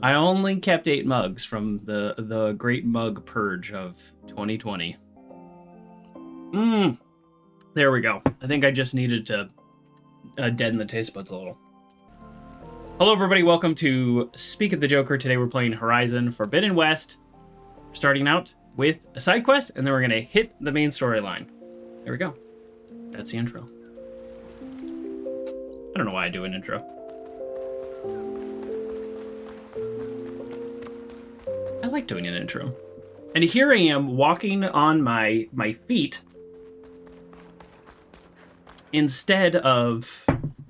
I only kept 8 mugs from the great mug purge of 2020. There we go. I think I just needed to deaden the taste buds a little. Hello, everybody. Welcome to Speak of the Joker. Today we're playing Horizon Forbidden West. We're starting out with a side quest, and then we're going to hit the main storyline. There we go. That's the intro. I don't know why I do an intro. I like doing an intro. And here I am walking on my feet instead of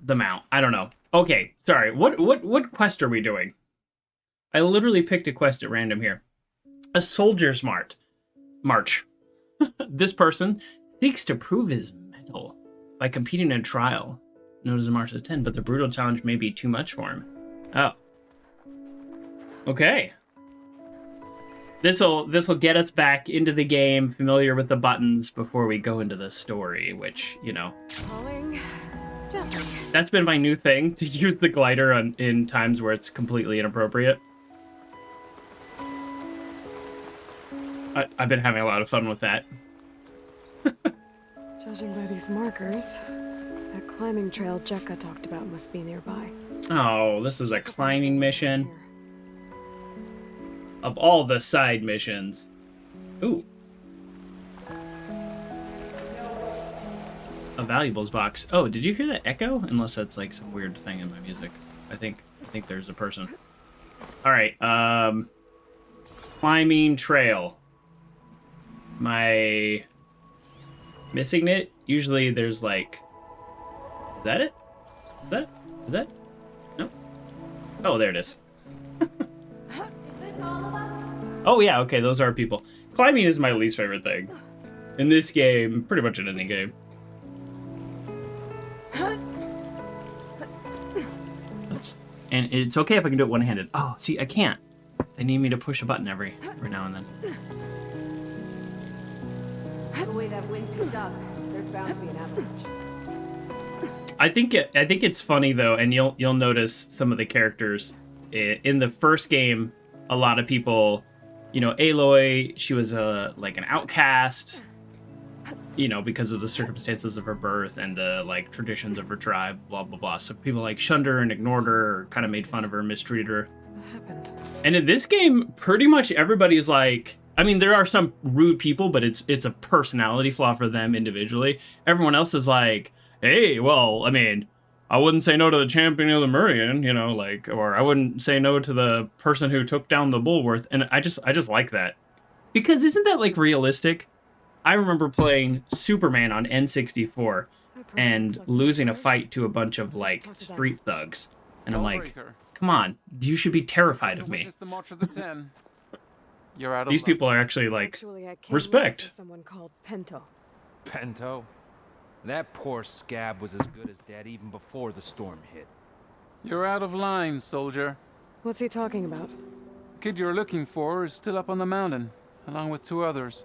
the mount. I don't know. Okay, sorry. What quest are we doing? I literally picked a quest at random here. A soldier's march. This person seeks to prove his mettle by competing in a trial known as a March of the 10, but the brutal challenge may be too much for him. Oh. Okay. This'll get us back into the game, familiar with the buttons before we go into the story, which, you know. That's been my new thing, to use the glider in times where it's completely inappropriate. I've been having a lot of fun with that. Judging by these markers, that climbing trail Jekka talked about must be nearby. Oh, this is a climbing mission. Of all the side missions. Ooh. A valuables box. Oh, did you hear that echo? Unless that's like some weird thing in my music. I think there's a person. Alright, climbing trail. My missing it? Usually there's like... Is that it? Is that? No. Oh, there it is. Oh yeah, okay, those are people. Climbing is my least favorite thing. In this game, pretty much in any game. And it's okay if I can do it one-handed. Oh, see, I can't. They need me to push a button every now and then. The way that wind picked up, there's bound to be an avalanche. I think it's funny though, and you'll notice some of the characters in the first game. A lot of people, you know, Aloy, she was like an outcast, you know, because of the circumstances of her birth and the like traditions of her tribe, blah blah blah. So people like shunned her and ignored her, or kind of made fun of her, mistreated her. What happened? And in this game, pretty much everybody's like, I mean, there are some rude people, but it's a personality flaw for them individually. Everyone else is like, hey, well, I mean, I wouldn't say no to the champion of the Meridian, you know, like, or I wouldn't say no to the person who took down the Bulworth, and I just like that. Because isn't that, like, realistic? I remember playing Superman on N64 and losing a fight to a bunch of, like, street thugs. And I'm like, come on, you should be terrified of me. These people are actually, like, respect. Someone called Pento. Pento? That poor scab was as good as dead even before the storm hit. You're out of line, soldier. What's he talking about? The kid you're looking for is still up on the mountain, along with 2 others.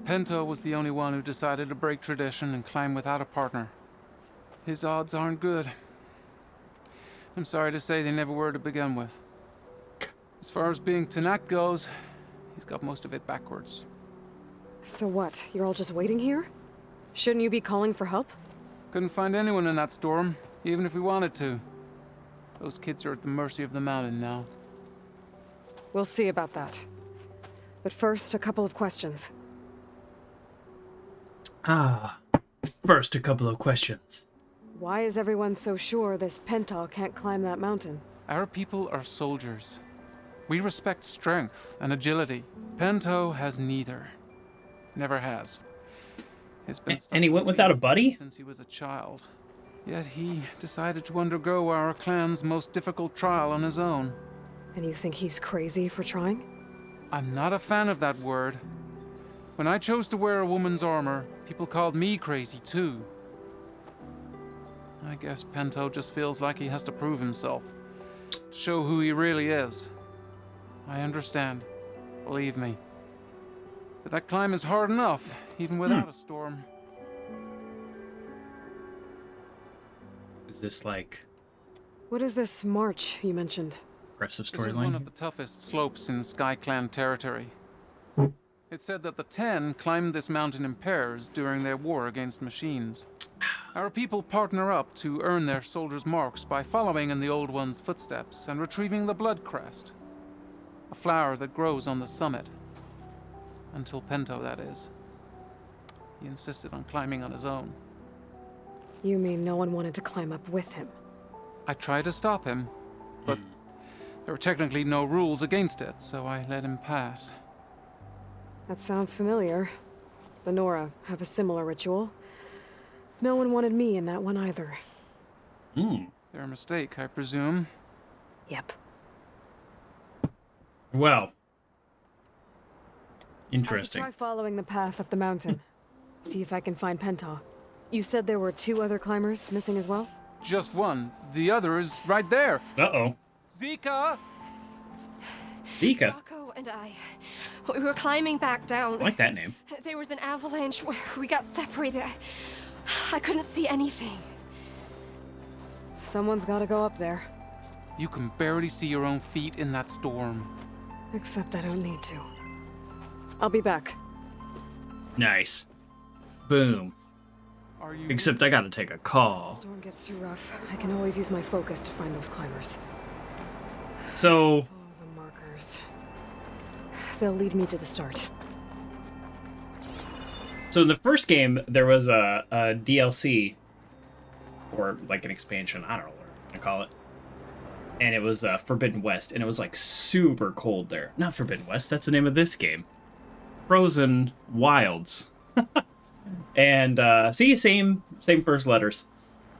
Pento was the only one who decided to break tradition and climb without a partner. His odds aren't good. I'm sorry to say they never were to begin with. As far as being Tanak goes, he's got most of it backwards. So what? You're all just waiting here? Shouldn't you be calling for help? Couldn't find anyone in that storm, even if we wanted to. Those kids are at the mercy of the mountain now. We'll see about that. But first, a couple of questions. First, a couple of questions. Why is everyone so sure this Pento can't climb that mountain? Our people are soldiers. We respect strength and agility. Pento has neither. Never has. And he went without a buddy? Since he was a child. Yet he decided to undergo our clan's most difficult trial on his own. And you think he's crazy for trying? I'm not a fan of that word. When I chose to wear a woman's armor, people called me crazy too. I guess Pento just feels like he has to prove himself. To show who he really is. I understand. Believe me. But that climb is hard enough, even without a storm. Is this like... What is this march you mentioned? Aggressive This is one of storyline. the toughest slopes in Sky Clan territory. It's said that the Ten climbed this mountain in pairs during their war against machines. Our people partner up to earn their soldiers' marks by following in the Old One's footsteps and retrieving the Blood Crest, a flower that grows on the summit. Until Pento, that is. He insisted on climbing on his own. You mean no one wanted to climb up with him? I tried to stop him, but there were technically no rules against it, so I let him pass. That sounds familiar. The Nora have a similar ritual. No one wanted me in that one either. Their mistake, I presume. Yep. Well. I Interesting. could try following the path up the mountain. See if I can find Penta. You said there were 2 other climbers missing as well? Just one. The other is right there. Uh-oh. Zika! Vika. Rocco and I, we were climbing back down. I like that name. There was an avalanche where we got separated. I couldn't see anything. Someone's gotta go up there. You can barely see your own feet in that storm. Except I don't need to. I'll be back. Nice. Boom. Are you... Except I gotta take a If the call. storm gets too rough, I can always use my focus to find those climbers. So, Follow the markers. They'll lead me to the start. so in the first game, there was a DLC, or like an expansion, I don't know what to call it. And it was Forbidden West, and it was like super cold there. Not Forbidden West, that's the name of this game. Frozen Wilds. And see, same first letters.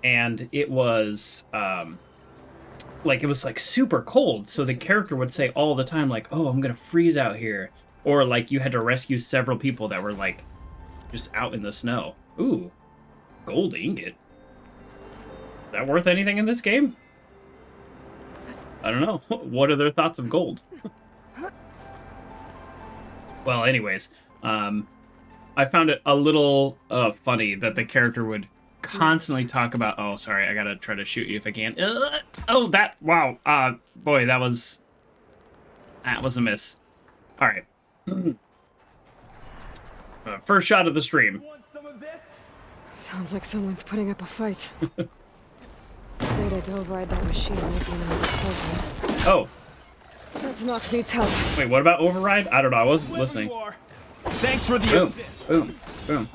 And it was like it was like super cold, so the character would say all the time like, "Oh, I'm gonna freeze out here," or like you had to rescue several people that were like just out in the snow. Ooh, gold ingot. Is that worth anything in this game? I don't know. What are their thoughts of gold? Well, anyways, I found it a little funny that the character would constantly talk about. Oh, sorry, I gotta try to shoot you if I can. Oh, that wow. Boy, that was a miss. All right. First shot of the stream. Sounds like someone's putting up a fight. Data to override that machine might be another program. Oh, That's Nox needs help. wait. What about override? I don't know. I wasn't listening. Thanks for the Boom, assist. boom, boom.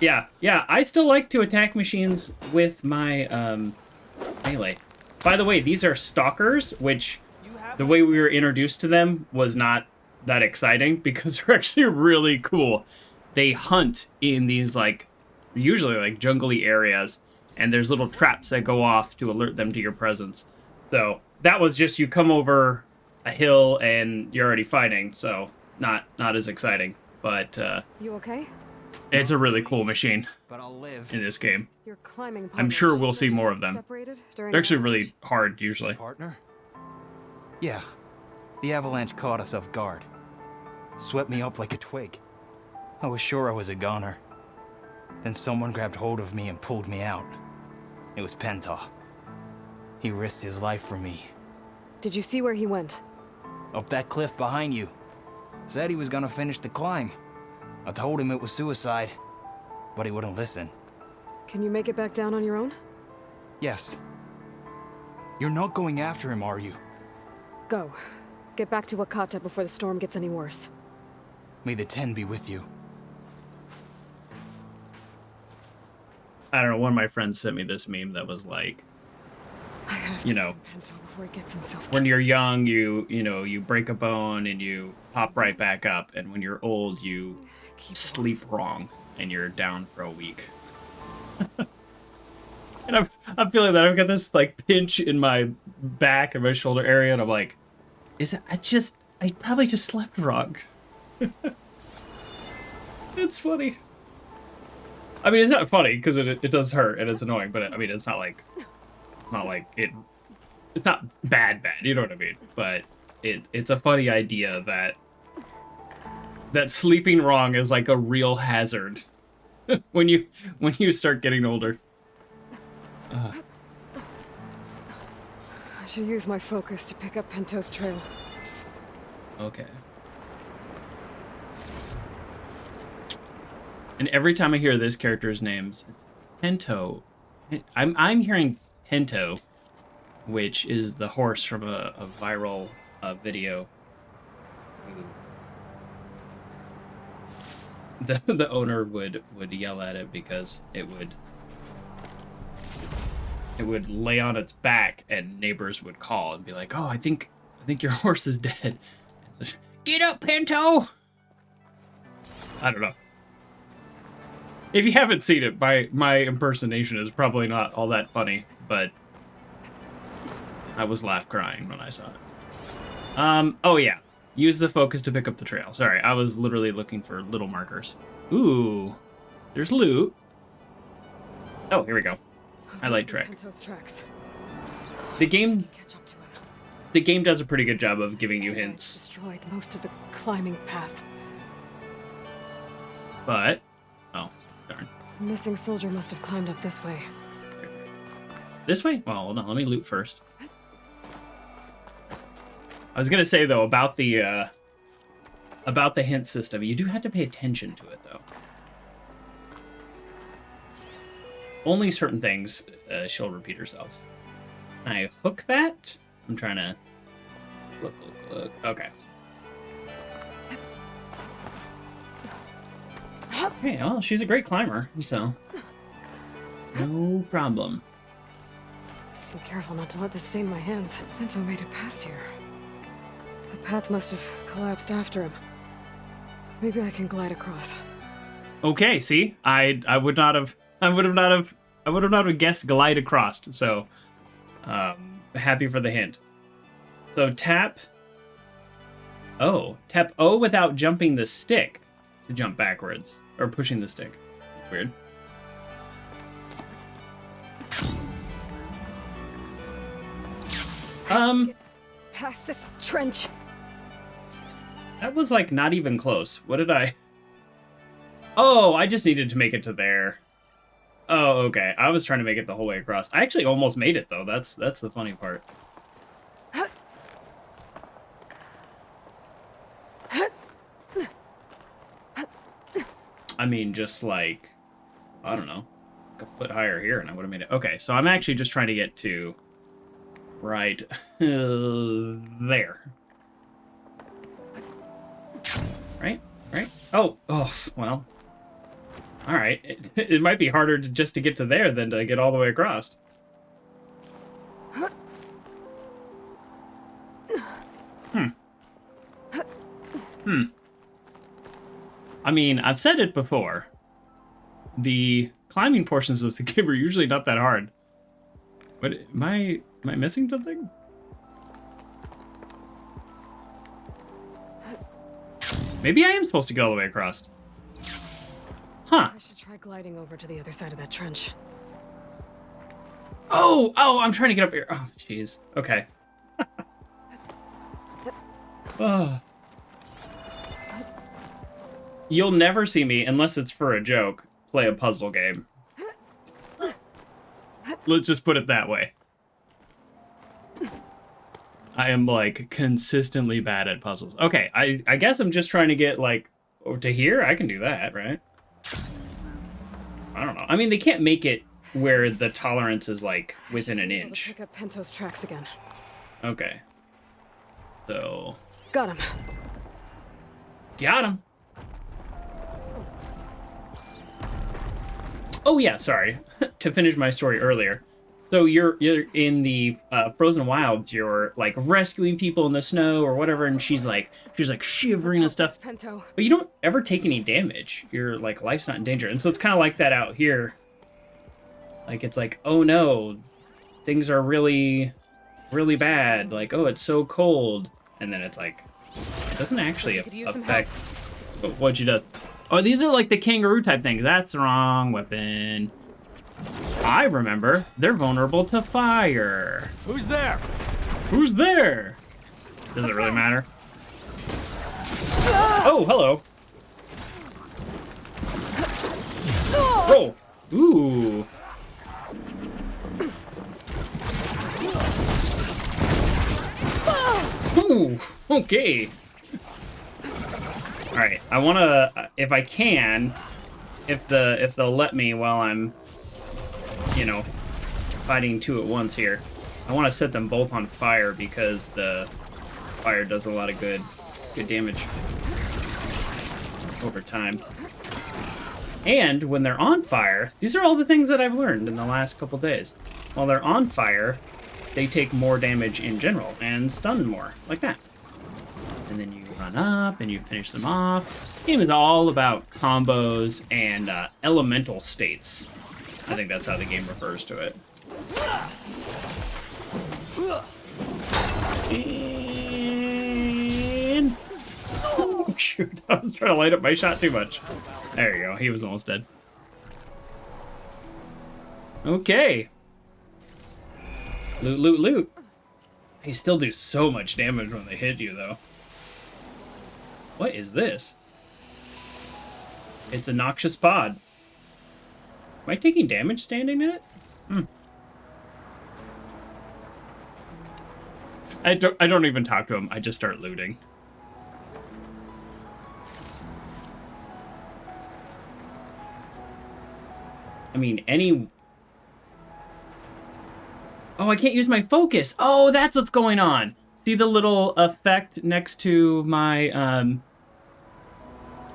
Yeah. I still like to attack machines with my melee. By the way, these are stalkers, which the way we were introduced to them was not that exciting because they're actually really cool. They hunt in these like usually like jungly areas, and there's little traps that go off to alert them to your presence. So that was just you come over a hill and you're already fighting, so not as exciting. But You okay? it's a really cool machine But I'll live. in this game. Your climbing I'm sure partners we'll said see you more got of them. Separated during They're actually the really hard usually. Partner? Yeah. The avalanche caught us off guard. Swept me up like a twig. I was sure I was a goner. Then someone grabbed hold of me and pulled me out. It was Penta. He risked his life for me. Did you see where he went? Up that cliff behind you. Said he was gonna finish the climb. I told him it was suicide, but he wouldn't listen. Can you make it back down on your own? Yes. You're not going after him, are you? Go. Get back to Wakata before the storm gets any worse. May the Ten be with you. I don't know, one of my friends sent me this meme that was like, I have You to know, find Pento before he gets himself when you're young, you break a bone and you pop right back up, and when you're old, you Keep it sleep wrong and you're down for a week. And I'm feeling that I've got this like pinch in my back and my shoulder area, and I'm like, I probably just slept wrong. It's funny. I mean, it's not funny because it does hurt and it's annoying, but I mean, it's not like it's not bad, you know what I mean? But it's a funny idea that sleeping wrong is like a real hazard when you start getting older. I I should use my focus to pick up Pinto's trail. Okay. And every time I hear this character's names, it's Pinto. I'm hearing Pinto, which is the horse from a viral video. The owner would yell at it because it would lay on its back, and neighbors would call and be like, "Oh, I think your horse is dead." So, get up, Pinto! I don't know. If you haven't seen it, my impersonation is probably not all that funny, but I was laugh crying when I saw it. Oh yeah. Use the focus to pick up the trail. Sorry, I was literally looking for little markers. Ooh. There's loot. Oh, here we go. Highlight track. Pinto's tracks. The game Catch up to him. the game does a pretty good job of giving you It's hints. destroyed most of the climbing path. But oh, darn. The missing soldier must have climbed up this way. This way? Well, hold on, let me loot first. I was gonna say though about the hint system, you do have to pay attention to it though. Only certain things she'll repeat herself. Can I hook that? I'm trying to look. Okay. Hey, well, she's a great climber, so no problem. Be careful not to let this stain my hands. Pinto made it past here. The path must have collapsed after him. Maybe I can glide across. Okay, see, I would not have guessed glide across. So, happy for the hint. So tap O without jumping the stick to jump backwards or pushing the stick. That's weird. Past this trench. That was like not even close. What did I? Oh, I just needed to make it to there. Oh, okay. I was trying to make it the whole way across. I actually almost made it though. That's the funny part. I mean, just like, I don't know, like a foot higher here and I would have made it. Okay, so I'm actually just trying to get to right there. Right? Oh, well. All right. It might be harder just to get to there than to get all the way across. I mean, I've said it before. The climbing portions of the game are usually not that hard. But am I missing something? Maybe I am supposed to get all the way across. Huh. I should try gliding over to the other side of that trench. Oh, I'm trying to get up here. Oh, jeez. Okay. Oh. You'll never see me, unless it's for a joke, play a puzzle game. Let's just put it that way. I am, like, consistently bad at puzzles. Okay, I guess I'm just trying to get, like, to here? I can do that, right? I don't know. I mean, they can't make it where the tolerance is, like, within an inch. Pick up Pinto's tracks again. Okay. So... Got him. Got him. Oh yeah, sorry. To finish my story earlier. So you're in the frozen wilds. You're like rescuing people in the snow or whatever, and she's like shivering and stuff. Pinto. But you don't ever take any damage. Your like life's not in danger, and so it's kind of like that out here. Like it's like, oh no, things are really, really bad. Like, oh, it's so cold, and then it's like, it doesn't actually affect what she does. Oh, these are like the kangaroo type things. That's the wrong weapon. I remember. They're vulnerable to fire. Who's there? Who's there? Does it really matter? Oh, hello. Roll. Ooh. Ooh, okay. Alright, I wanna, if I can, if they'll let me while I'm, you know, fighting two at once here, I want to set them both on fire because the fire does a lot of good damage over time. And when they're on fire, these are all the things that I've learned in the last couple days. While they're on fire, they take more damage in general and stun more, like that. And then you run up and you finish them off. This game is all about combos and elemental states. I think that's how the game refers to it. And... oh, shoot. I was trying to light up my shot too much. There you go. He was almost dead. Okay. Loot, loot, loot. They still do so much damage when they hit you, though. What is this? It's a noxious pod. Am I taking damage standing in it? I don't even talk to him. I just start looting. I mean, any... oh, I can't use my focus. Oh, that's what's going on. See the little effect next to my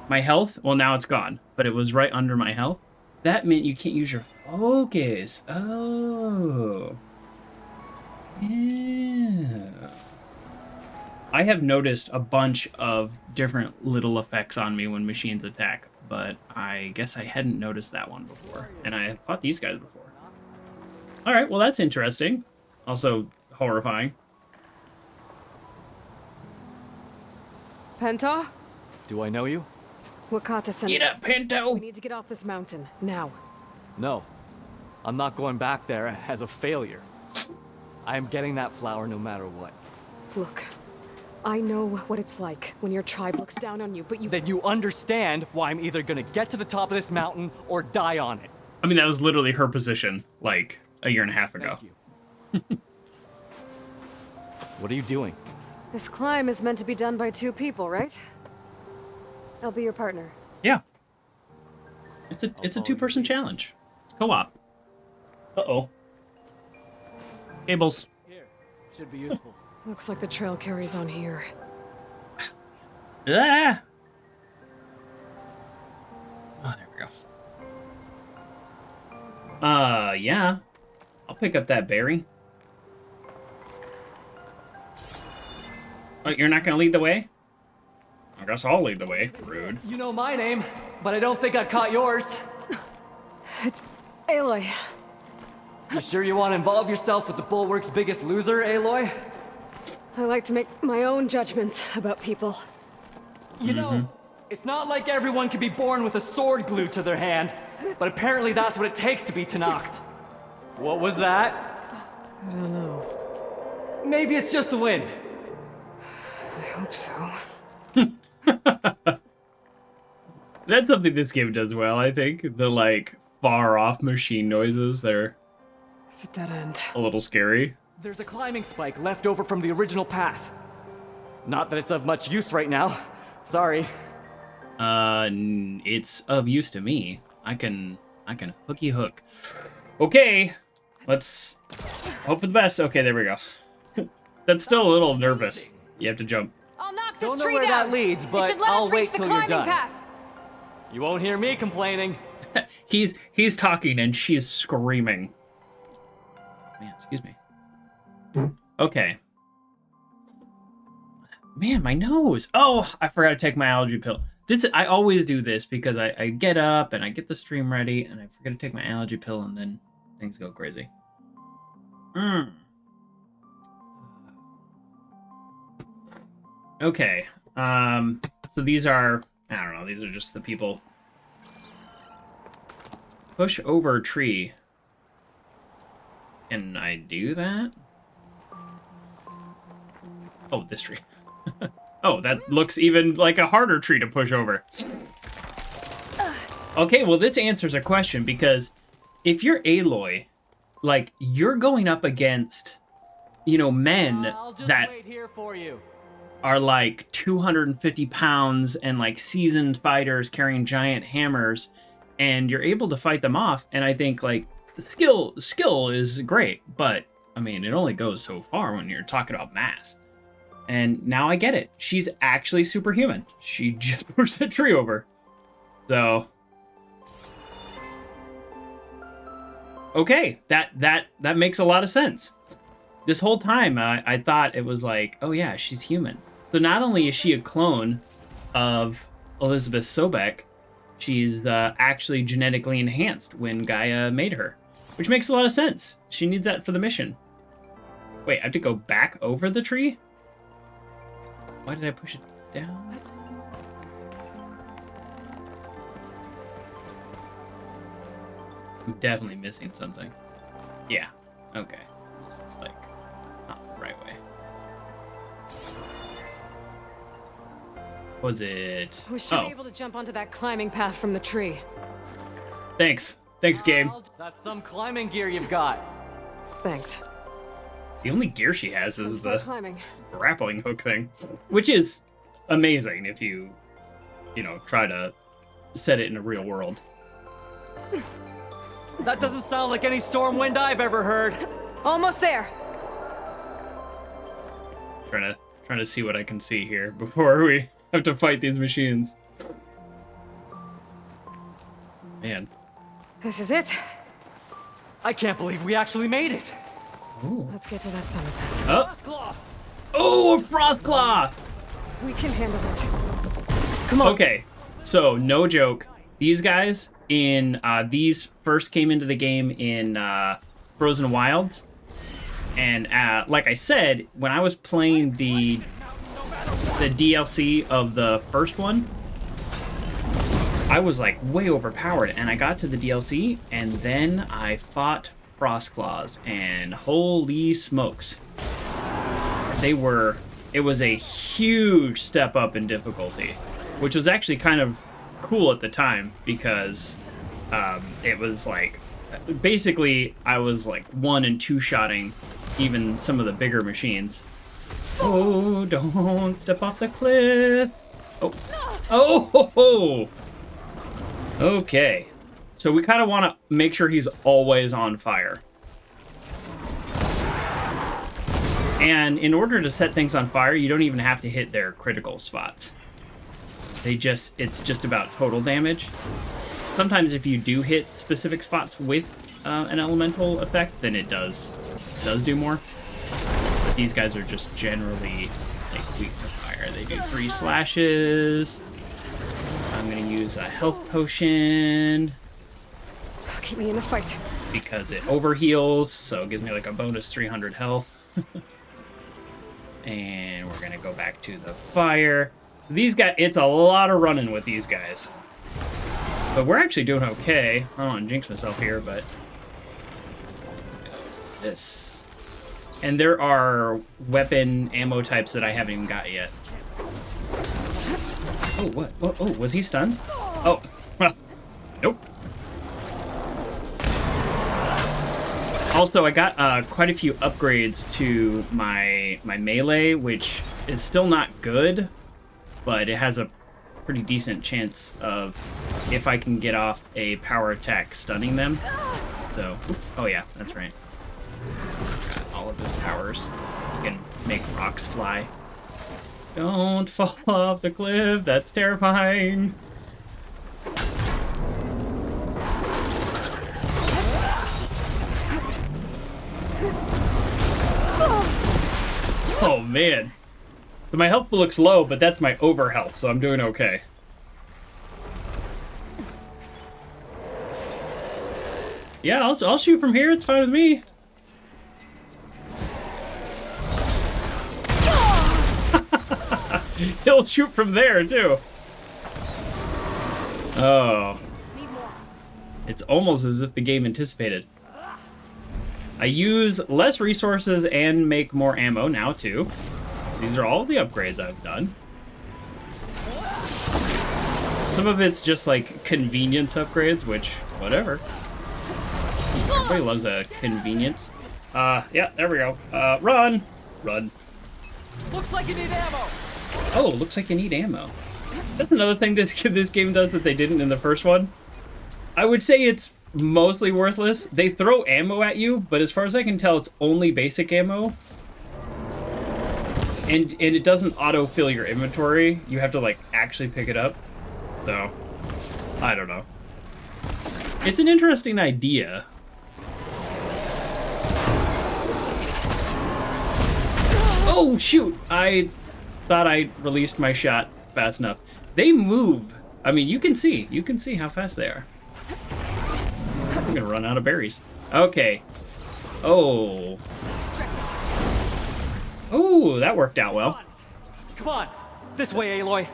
my health? Well, now it's gone, but it was right under my health. That meant you can't use your focus. Oh. Yeah. I have noticed a bunch of different little effects on me when machines attack, but I guess I hadn't noticed that one before. And I fought these guys before. Alright, well that's interesting. Also horrifying. Penta? Do I know you? Wakata sent Get up, Pinto! We need to get off this mountain, now. No. I'm not going back there as a failure. I am getting that flower no matter what. Look, I know what it's like when your tribe looks down on you, but you... Then you understand why I'm either gonna get to the top of this mountain or die on it. I mean, that was literally her position, like, a year and a half ago. Thank you. What are you doing? This climb is meant to be done by two people, right? I'll be your partner. Yeah. It's a two-person challenge. It's co-op. Uh-oh. Cables. Here. Should be useful. Looks like the trail carries on here. Ah! Oh, there we go. Yeah. I'll pick up that berry. Oh, you're not gonna lead the way? I guess I'll lead the way. Rude. You know my name, but I don't think I caught yours. It's Aloy. You sure you want to involve yourself with the Bulwark's biggest loser, Aloy? I like to make my own judgments about people. You know, it's not like everyone can be born with a sword glued to their hand, but apparently that's what it takes to be Tanacht. What was that? I don't know. Maybe it's just the wind. I hope so. That's something this game does well, I think. The, like, far-off machine noises, they're It's a dead end. a little scary. There's a climbing spike left over from the original path. Not that it's of much use right now. Sorry. It's of use to me. I can hooky hook. Okay, let's hope for the best. Okay, there we go. That's still a little nervous. You have to jump. I'll knock this Don't know tree where down. that leads, It but should let I'll us wait reach the till you're climbing done. path. You won't hear me complaining. He's talking and she's screaming. Man, excuse me. Okay. Man, my nose. Oh, I forgot to take my allergy pill. I always do this because I get up and I get the stream ready and I forget to take my allergy pill and then things go crazy. Okay. So these are, I don't know, these are just the people. Push over tree. Can I do that? Oh, this tree. Oh, that looks even like a harder tree to push over. Okay, well, this answers a question, because if you're Aloy, like, you're going up against, you know, men I'll just that... wait here for you. are like 250 pounds and like seasoned fighters carrying giant hammers, and you're able to fight them off. And I think like skill is great, but I mean, it only goes so far when you're talking about mass. And now I get it. She's actually superhuman. She just pushed a tree over. So okay, that makes a lot of sense. This whole time I thought it was like, oh yeah, she's human. So not only is she a clone of Elizabeth Sobek, she's actually genetically enhanced when Gaia made her, which makes a lot of sense. She needs that for the mission. Wait, I have to go back over the tree? Why did I push it down? I'm definitely missing something. Yeah, okay. This is like not the right way. Was it? We should be able to jump onto that climbing path from the tree. Thanks. Thanks, game. That's some climbing gear you've got. Thanks. The only gear she has is Start the climbing. grappling hook thing, which is amazing if you try to set it in a real world. That doesn't sound like any storm wind I've ever heard. Almost there. Trying to see what I can see here before we have to fight these machines. Man. This is it. I can't believe we actually made it. Ooh. Let's get to that summit. Oh. Frostclaw! Oh, a frost claw! We can handle it. Come on. Okay, so no joke. These guys these first came into the game in Frozen Wilds, and like I said, when I was playing the DLC of the first one, I was like way overpowered, and I got to the DLC, and then I fought Frostclaws, and holy smokes, it was a huge step up in difficulty, which was actually kind of cool at the time, because it was like basically I was like 1 and 2 shotting even some of the bigger machines. Oh, don't step off the cliff. Oh. Okay, so we kind of want to make sure he's always on fire. And in order to set things on fire, you don't even have to hit their critical spots. It's just about total damage. Sometimes if you do hit specific spots with an elemental effect, then it does do more. But these guys are just generally like weak to fire. They do 3 slashes. I'm gonna use a health potion. Keep me in the fight. Because it overheals, so it gives me like a bonus 300 health. And we're gonna go back to the fire. These guys, it's a lot of running with these guys. But we're actually doing okay. I don't want to jinx myself here, but let's go with this. And there are weapon ammo types that I haven't even got yet. Oh, what? Oh, was he stunned? Oh, well, nope. Also, I got quite a few upgrades to my melee, which is still not good, but it has a pretty decent chance of, if I can get off a power attack, stunning them. So, oops. Oh yeah, that's right. Got all of his powers. You can make rocks fly. Don't fall off the cliff, that's terrifying. Oh man. So my health looks low, but that's my over health, so I'm doing okay. Yeah, I'll shoot from here, it's fine with me. He'll shoot from there too. Oh. It's almost as if the game anticipated. I use less resources and make more ammo now too. These are all the upgrades I've done. Some of it's just like convenience upgrades, which, whatever. Everybody loves a convenience. Yeah, there we go. Run! Run. Looks like you need ammo. Oh, looks like you need ammo. That's another thing this game does that they didn't in the first one. I would say it's mostly worthless. They throw ammo at you, but as far as I can tell, it's only basic ammo. And it doesn't auto-fill your inventory. You have to, like, actually pick it up. So, I don't know. It's an interesting idea. Oh, shoot! I thought I released my shot fast enough. They move. I mean, you can see how fast they are. I'm gonna run out of berries. Okay. Oh. Oh, that worked out well. Come on. This way, Aloy.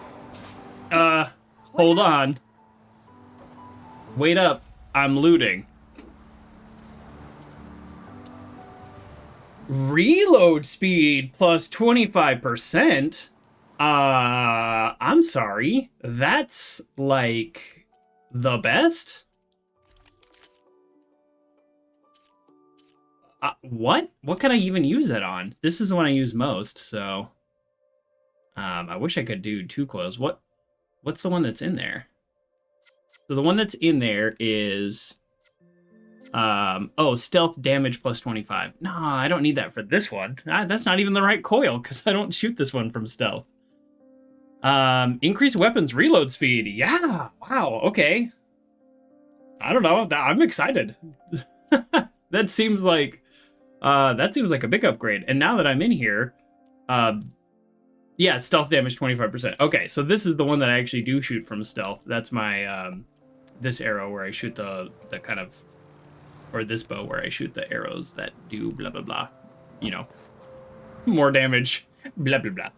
Hold on. Wait up. I'm looting. Reload speed plus 25%? I'm sorry. That's, like, the best? What? What can I even use that on? This is the one I use most, so... I wish I could do 2 coils. What's the one that's in there? So the one that's in there is... oh, stealth damage plus 25. No, I don't need that for this one. That's not even the right coil, because I don't shoot this one from stealth. Increase weapons reload speed. Yeah, wow, okay. I don't know, I'm excited. That seems like a big upgrade. And now that I'm in here, yeah, stealth damage 25%. Okay, so this is the one that I actually do shoot from stealth. That's my, this arrow where I shoot the kind of, or this bow where I shoot the arrows that do blah, blah, blah. You know, more damage, blah, blah,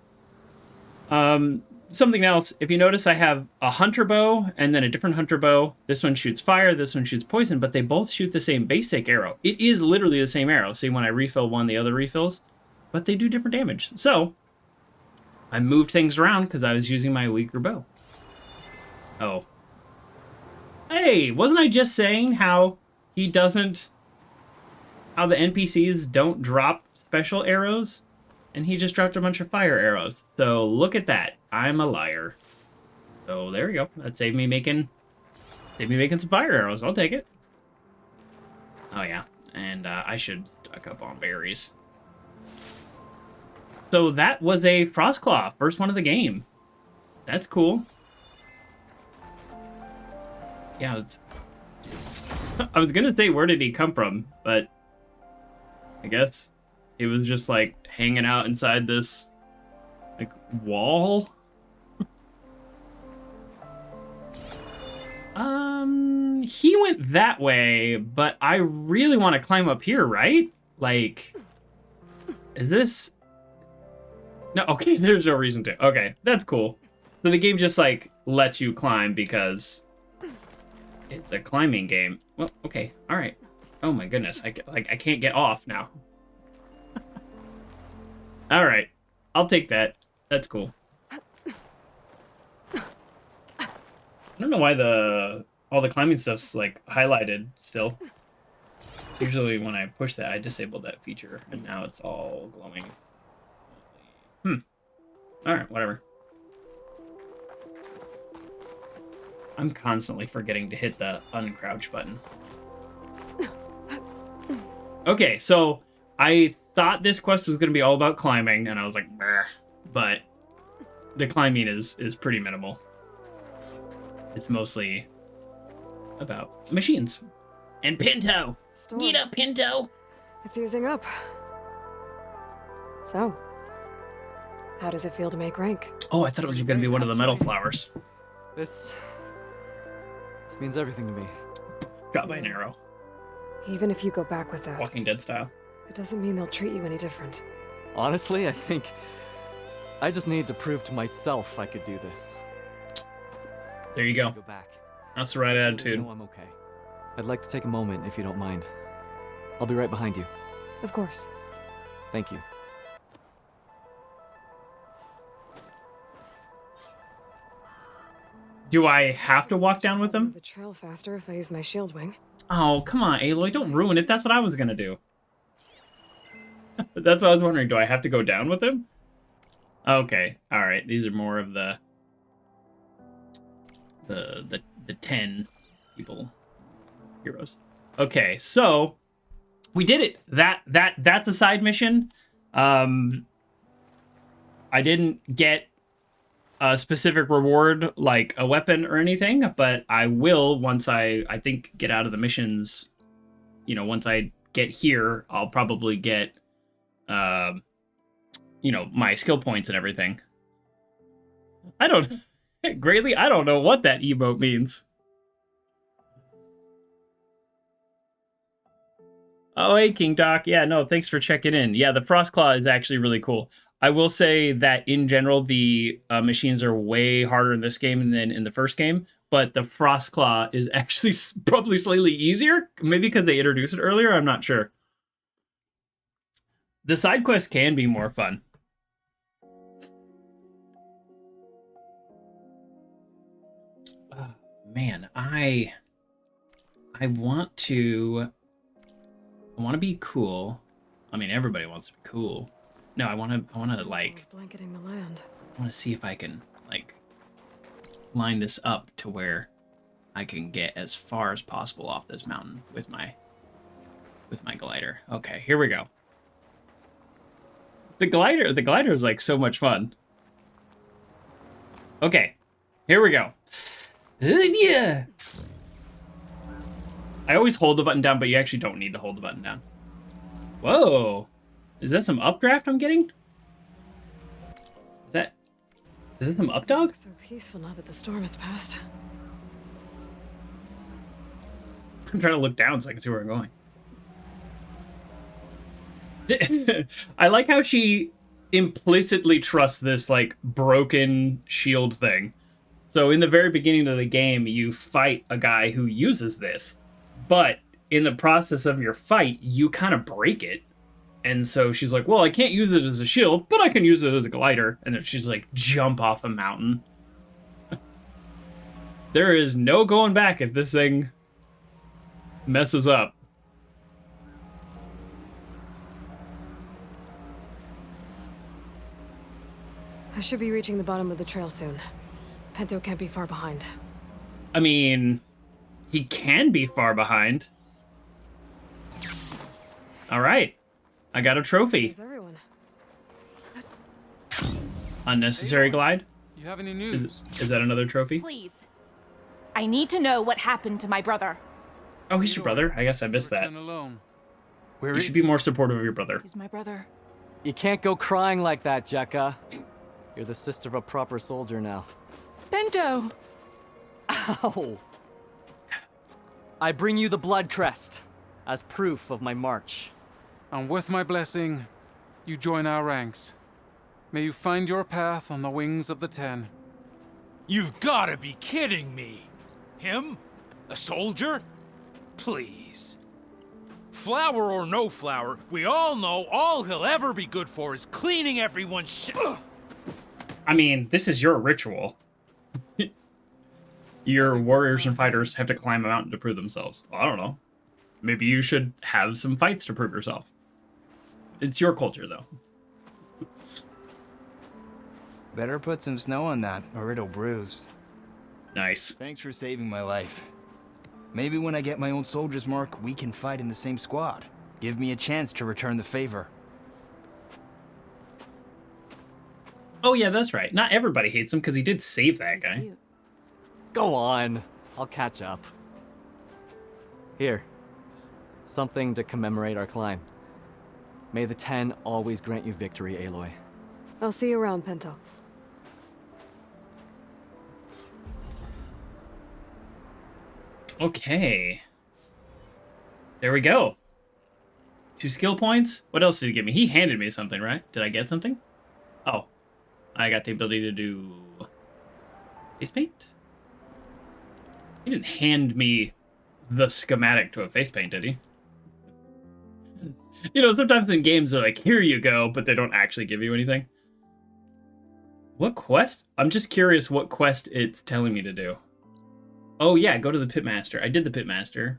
blah. Something else, if you notice, I have a hunter bow and then a different hunter bow. This one shoots fire, this one shoots poison, but they both shoot the same basic arrow. It is literally the same arrow. See, when I refill one, the other refills, but they do different damage. So, I moved things around because I was using my weaker bow. Oh. Hey, wasn't I just saying how the NPCs don't drop special arrows? And he just dropped a bunch of fire arrows. So look at that. I'm a liar. So there we go. That saved me making some fire arrows. I'll take it. Oh yeah. And I should stock up on berries. So that was a Frostclaw, first one of the game. That's cool. Yeah, I was gonna say where did he come from, but I guess it was just like hanging out inside this like wall. He went that way, but I really want to climb up here, right? Like, is this... No, okay, there's no reason to. Okay, that's cool. So the game just like lets you climb because it's a climbing game. Well, okay, all right. Oh my goodness, I can't get off now. All right, I'll take that. That's cool. I don't know why all the climbing stuff's like highlighted still. Usually when I push that, I disable that feature, and now it's all glowing. All right, whatever. I'm constantly forgetting to hit the uncrouch button. Okay, so I thought this quest was going to be all about climbing, and I was like, bah, but the climbing is pretty minimal. It's mostly about machines. And Pinto! Storm. Get up, Pinto! It's easing up. So, how does it feel to make rank? Oh, I thought it was going to be one of the metal flowers. This means everything to me. Shot by an arrow. Even if you go back with that, Walking Dead style. it doesn't mean they'll treat you any different. Honestly, I think I just need to prove to myself I could do this. There you go. Go back. That's the right You attitude. know I'm okay. I'd like to take a moment if you don't mind. I'll be right behind you. Of course. Thank you. Do I have to walk down with him? The trail faster if I use my shield wing. Oh, come on, Aloy, don't ruin it. That's what I was gonna do. That's what I was wondering. Do I have to go down with him? Okay, all right. These are more of the 10 people heroes. Okay, so we did it. That's a side mission. I didn't get a specific reward like a weapon or anything, but I will once I think get out of the missions. You know, once I get here, I'll probably get you know, my skill points and everything. I don't greatly. I don't know what that emote means. Oh, hey, King Doc. Yeah, no, thanks for checking in. Yeah, the Frost Claw is actually really cool. I will say that in general, the machines are way harder in this game than in the first game, but the Frost Claw is actually probably slightly easier. Maybe because they introduced it earlier, I'm not sure. The side quests can be more fun. Man, I want to be cool. I mean, everybody wants to be cool. No, I want to like blanketing the land. I want to see if I can like line this up to where I can get as far as possible off this mountain with my glider. Okay, here we go. The glider is like so much fun. Okay, here we go. Yeah. I always hold the button down, but you actually don't need to hold the button down. Whoa. Is that some updraft I'm getting? Is that some updog? So peaceful now that the storm has passed. I'm trying to look down so I can see where I'm going. I like how she implicitly trusts this like broken shield thing. So in the very beginning of the game, you fight a guy who uses this, but in the process of your fight, you kind of break it. And so she's like, well, I can't use it as a shield, but I can use it as a glider. And then she's like, jump off a mountain. There is no going back if this thing messes up. I should be reaching the bottom of the trail soon. Pento can't be far behind. I mean, he can be far behind. All right. I got a trophy. There's everyone. Unnecessary glide? You have any news? Is that another trophy? Please. I need to know what happened to my brother. Oh, he's your brother? I guess I missed that. Alone. Where You is should be more supportive of your brother. He's my brother. You can't go crying like that, Jekka. You're the sister of a proper soldier now. Bento! Ow! I bring you the blood crest as proof of my march. And with my blessing, you join our ranks. May you find your path on the wings of the 10. You've gotta be kidding me! Him? A soldier? Please. Flower or no flower, we all know all he'll ever be good for is cleaning everyone's shit. I mean, this is your ritual. Your warriors and fighters have to climb a mountain to prove themselves. Well, I don't know. Maybe you should have some fights to prove yourself. It's your culture, though. Better put some snow on that, or it'll bruise. Nice. Thanks for saving my life. Maybe when I get my own soldier's mark, we can fight in the same squad. Give me a chance to return the favor. Oh, yeah, that's right. Not everybody hates him because he did save that He's guy. cute. Go on. I'll catch up. Here. Something to commemorate our climb. May the 10 always grant you victory, Aloy. I'll see you around, Pento. Okay. There we go. 2 skill points. What else did he give me? He handed me something, right? Did I get something? Oh. I got the ability to do face paint? He didn't hand me the schematic to a face paint, did he? You know, sometimes in games they're like, here you go, but they don't actually give you anything. What quest? I'm just curious what quest it's telling me to do. Oh yeah, go to the Pitmaster. I did the Pitmaster.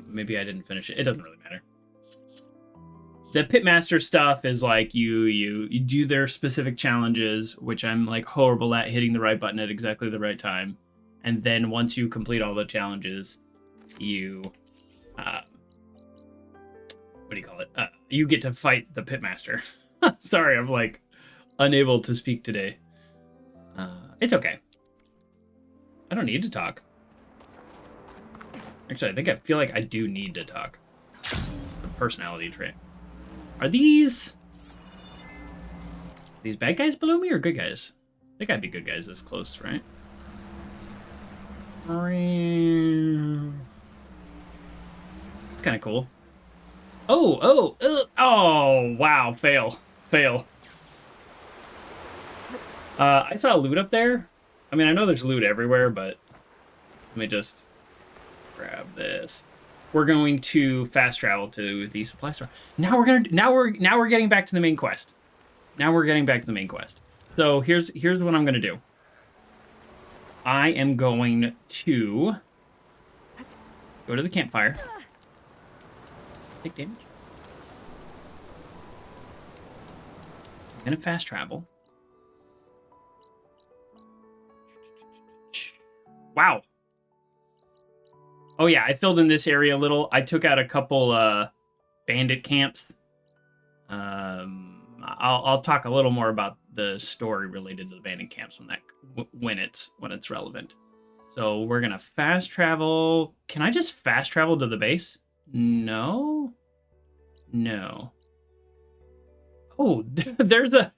Maybe I didn't finish it. It doesn't really matter. the pitmaster stuff is like you do their specific challenges, which I'm like horrible at, hitting the right button at exactly the right time. And then once you complete all the challenges, you what do you call it? You get to fight the pitmaster. Sorry, I'm like unable to speak today. It's okay. I don't need to talk. Actually, I feel like I do need to talk. The personality trait. Are these bad guys below me or good guys? They gotta be good guys this close, right? It's kind of cool. Oh, wow, fail. I saw loot up there. I mean, I know there's loot everywhere, but let me just grab this. We're going to fast travel to the supply store. Now we're getting back to the main quest. So here's what I'm gonna do. I am going to go to the campfire. Take damage. I'm gonna fast travel. Wow. Oh yeah, I filled in this area a little. I took out a couple bandit camps. I'll talk a little more about the story related to the bandit camps when it's relevant. So we're gonna fast travel. Can I just fast travel to the base? No. Oh, there's a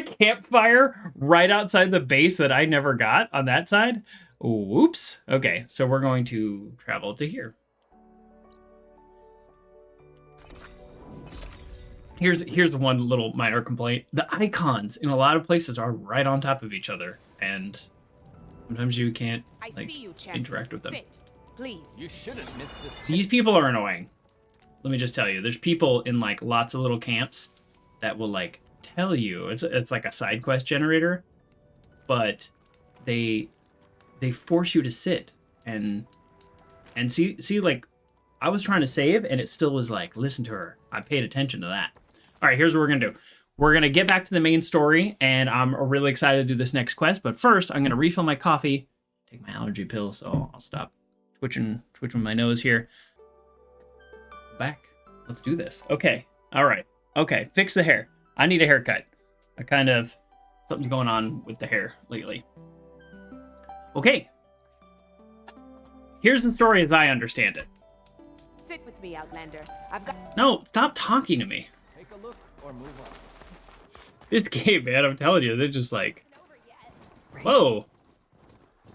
campfire right outside the base that I never got on that side. Whoops. Okay, so we're going to travel to here. Here's one little minor complaint. The icons in a lot of places are right on top of each other, and sometimes you can't interact with them. Sit, please. You shouldn't miss this. These people are annoying. Let me just tell you, there's people in like lots of little camps that will like tell you it's like a side quest generator, but they force you to sit and see like I was trying to save and it still was like, listen to her. I paid attention to that. All right, here's what we're gonna do. We're gonna get back to the main story, and I'm really excited to do this next quest. But first, I'm gonna refill my coffee, take my allergy pill, so I'll stop twitching my nose here. Back. Let's do this. Okay. All right. Okay. Fix the hair. I need a haircut. Something's going on with the hair lately. Okay. Here's the story as I understand it. Sit with me, Outlander. No, stop talking to me. Take a look or move on. This game, man, I'm telling you, they're just like, whoa.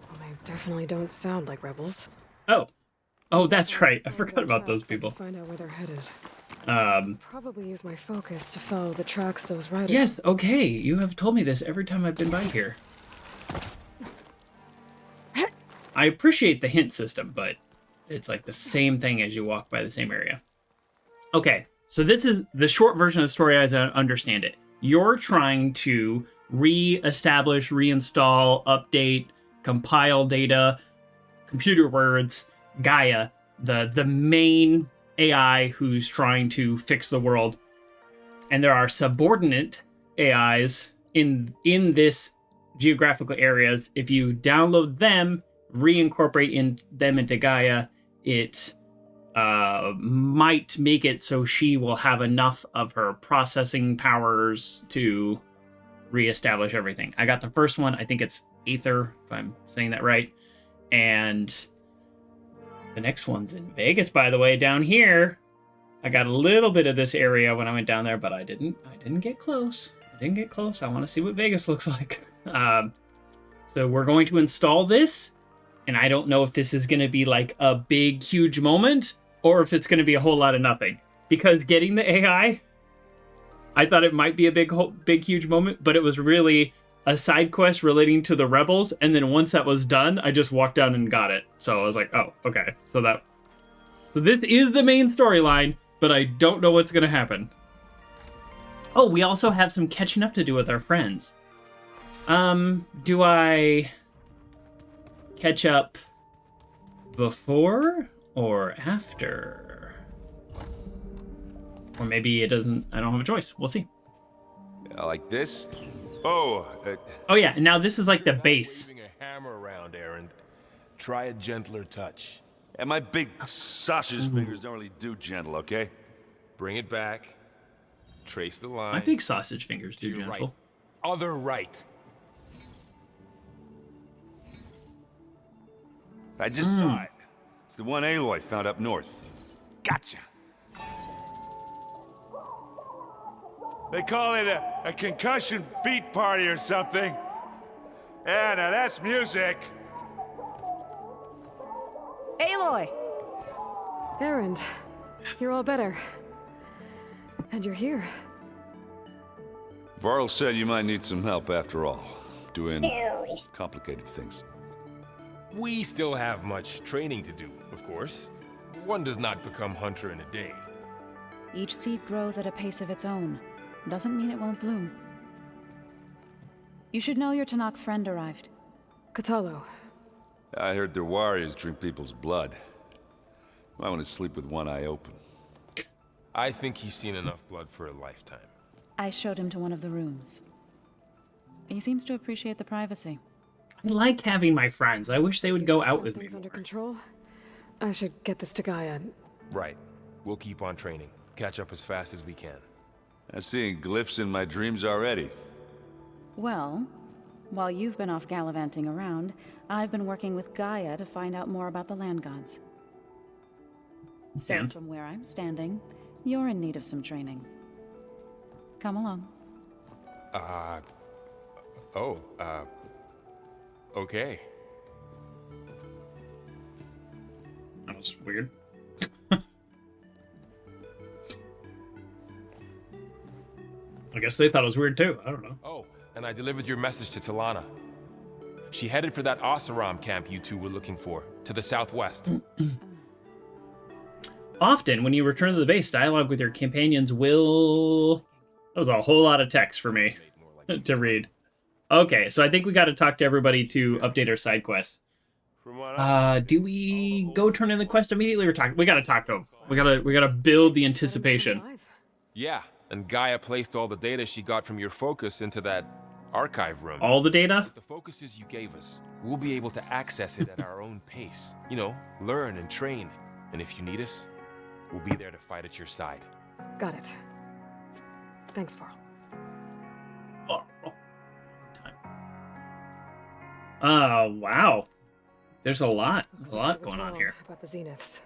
Well, they definitely don't sound like rebels. Oh, that's right. I forgot about those people. Find out where they're headed. Um, Probably use my focus to follow the tracks those riders. Yes, okay. You have told me this every time I've been by here. I appreciate the hint system, but it's like the same thing as you walk by the same area. Okay, so this is the short version of the story as I understand it. You're trying to re-establish, reinstall, update, compile data, computer words, Gaia, the main AI who's trying to fix the world. And there are subordinate AIs in this geographical areas. If you download them, reincorporate them into Gaia, it might make it so she will have enough of her processing powers to reestablish everything. I got the first one. I think it's Aether, if I'm saying that right. And the next one's in Vegas, by the way, down here. I got a little bit of this area when I went down there, but I didn't get close. I want to see what Vegas looks like. So we're going to install this, and I don't know if this is going to be like a big, huge moment, or if it's going to be a whole lot of nothing. Because getting the AI, I thought it might be a big, huge moment, but it was really a side quest relating to the rebels, and then once that was done, I just walked down and got it. So I was like, oh, okay. So this is the main storyline, but I don't know what's going to happen. Oh, we also have some catching up to do with our friends. Do I catch up before or after? Or maybe it doesn't. I don't have a choice. We'll see. Yeah, like this? Oh, Oh yeah, and now this is like the base. Waving a hammer around, Aaron. Try a gentler touch. and my big sausage fingers don't really do gentle, okay? Bring it back. Trace the line. My big sausage fingers do to your gentle. right. Other right. I just saw it. It's the one Aloy found up north. Gotcha. They call it a concussion beat party or something. Yeah, now that's music. Aloy! Erend, you're all better. And you're here. Varl said you might need some help after all. Doing complicated things. We still have much training to do, of course. One does not become hunter in a day. Each seed grows at a pace of its own. Doesn't mean it won't bloom. You should know your Tanakh friend arrived. Katalo. I heard their warriors drink people's blood. I want to sleep with one eye open. I think he's seen enough blood for a lifetime. I showed him to one of the rooms. He seems to appreciate the privacy. I like having my friends. I wish they would go out with me. Things under control. I should get this to Gaia. Right. We'll keep on training. Catch up as fast as we can. I'm seeing glyphs in my dreams already. Well, while you've been off gallivanting around, I've been working with Gaia to find out more about the land gods. So And? from where I'm standing, you're in need of some training. Come along. Okay. That was weird. I guess they thought it was weird too. I don't know. Oh, and I delivered your message to Talana. She headed for that Oseram camp you two were looking for, to the southwest. Often, when you return to the base, dialogue with your companions will... That was a whole lot of text for me to read. Okay, so I think we got to talk to everybody to update our side quest. Do we go turn in the quest immediately or talk? We got to talk to them. We gotta build the anticipation. Yeah, and Gaia placed all the data she got from your focus into that archive room. All the data? With the focuses you gave us, we'll be able to access it at our own pace. You know, learn and train. And if you need us, we'll be there to fight at your side. Got it. Thanks, Varl. Wow. There's a lot going on here. About the Zeniths.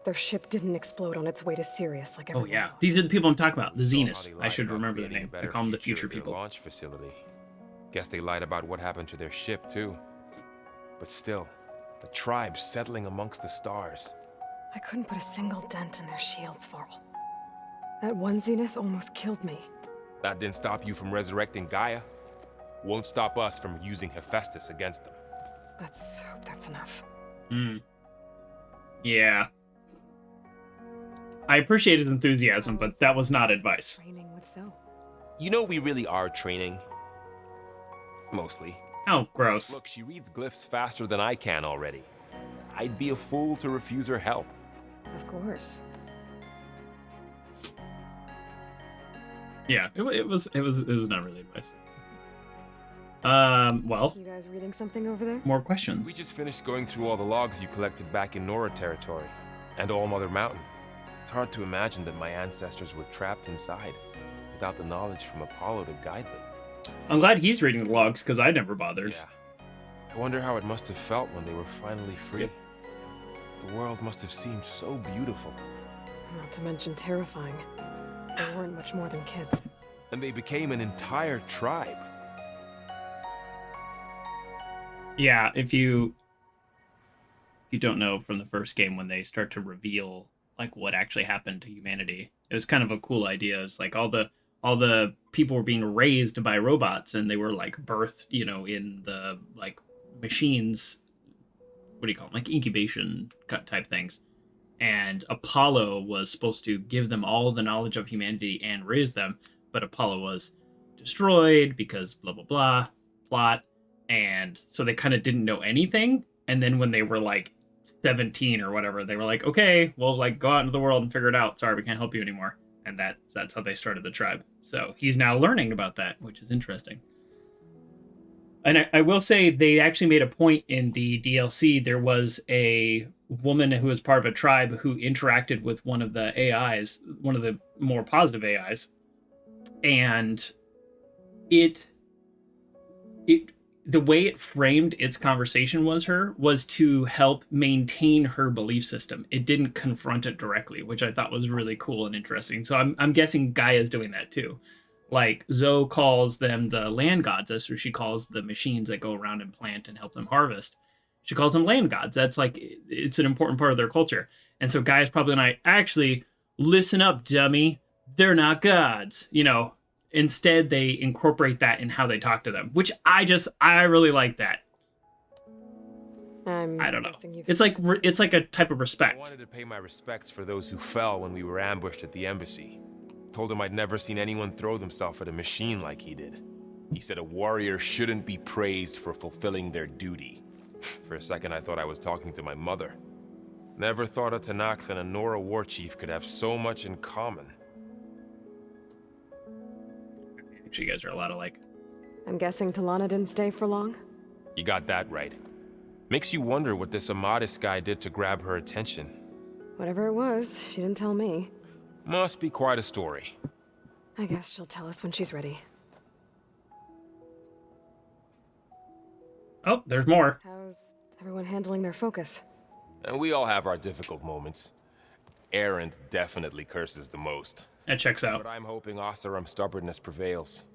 Their ship didn't explode on its way to Sirius like Oh everyone yeah, else. these are the people I'm talking about. The Saw how Zeniths. they I lied should about remember the creating a name. I better call them the future future of their people. launch facility. Guess they lied about what happened to their ship too. But still, the tribe settling amongst the stars. I couldn't put a single dent in their shields, Varl. That one Zenith almost killed me. That didn't stop you from resurrecting Gaia. Won't stop us from using Hephaestus against them. Let's hope that's enough. Yeah. I appreciate his enthusiasm, but that was not advice. Training with Zoe. You know we really are training. Mostly. Oh, gross. Look, she reads glyphs faster than I can already. I'd be a fool to refuse her help. Of course. Yeah, it was not really advice. Well, You guys reading something over there? more questions. We just finished going through all the logs you collected back in Nora territory, and All Mother Mountain. It's hard to imagine that my ancestors were trapped inside, without the knowledge from Apollo to guide them. I'm glad he's reading the logs, because I never bothered. Yeah. I wonder how it must have felt when they were finally free. Yep. The world must have seemed so beautiful. Not to mention terrifying. They weren't much more than kids. And they became an entire tribe. Yeah, if you don't know from the first game, when they start to reveal like what actually happened to humanity, it was kind of a cool idea. It's like all the people were being raised by robots, and they were like birthed, in the like machines. What do you call them? Like incubation type things. And Apollo was supposed to give them all the knowledge of humanity and raise them, but Apollo was destroyed because blah blah blah plot. And so they kind of didn't know anything. And then when they were like 17 or whatever, they were like, okay, well, like go out into the world and figure it out. Sorry, we can't help you anymore. and that's how they started the tribe. So he's now learning about that, which is interesting. And I will say they actually made a point in the DLC. There was a woman who was part of a tribe who interacted with one of the AIs, one of the more positive AIs, and it the way it framed its conversation was to help maintain her belief system. It didn't confront it directly, which I thought was really cool and interesting. So I'm guessing Gaia's doing that too. Like Zoe calls them the land gods. That's what she calls the machines that go around and plant and help them harvest. She calls them land gods. That's like, it's an important part of their culture. And so Gaia's probably like, actually, listen up, dummy. They're not gods, you know. Instead, they incorporate that in how they talk to them, which I really like that. I don't know. It's like a type of respect. I wanted to pay my respects for those who fell when we were ambushed at the embassy. Told him I'd never seen anyone throw themselves at a machine like he did. He said a warrior shouldn't be praised for fulfilling their duty. For a second, I thought I was talking to my mother. Never thought a Tanakh and a Nora war chief could have so much in common. You guys are a lot alike. I'm guessing Talana didn't stay for long? You got that right. Makes you wonder what this Amadis guy did to grab her attention. Whatever it was, she didn't tell me. Must be quite a story. I guess she'll tell us when she's ready. Oh, there's more. How's everyone handling their focus? And we all have our difficult moments. Erend definitely curses the most. That checks out. But I'm hoping Oseram's stubbornness prevails.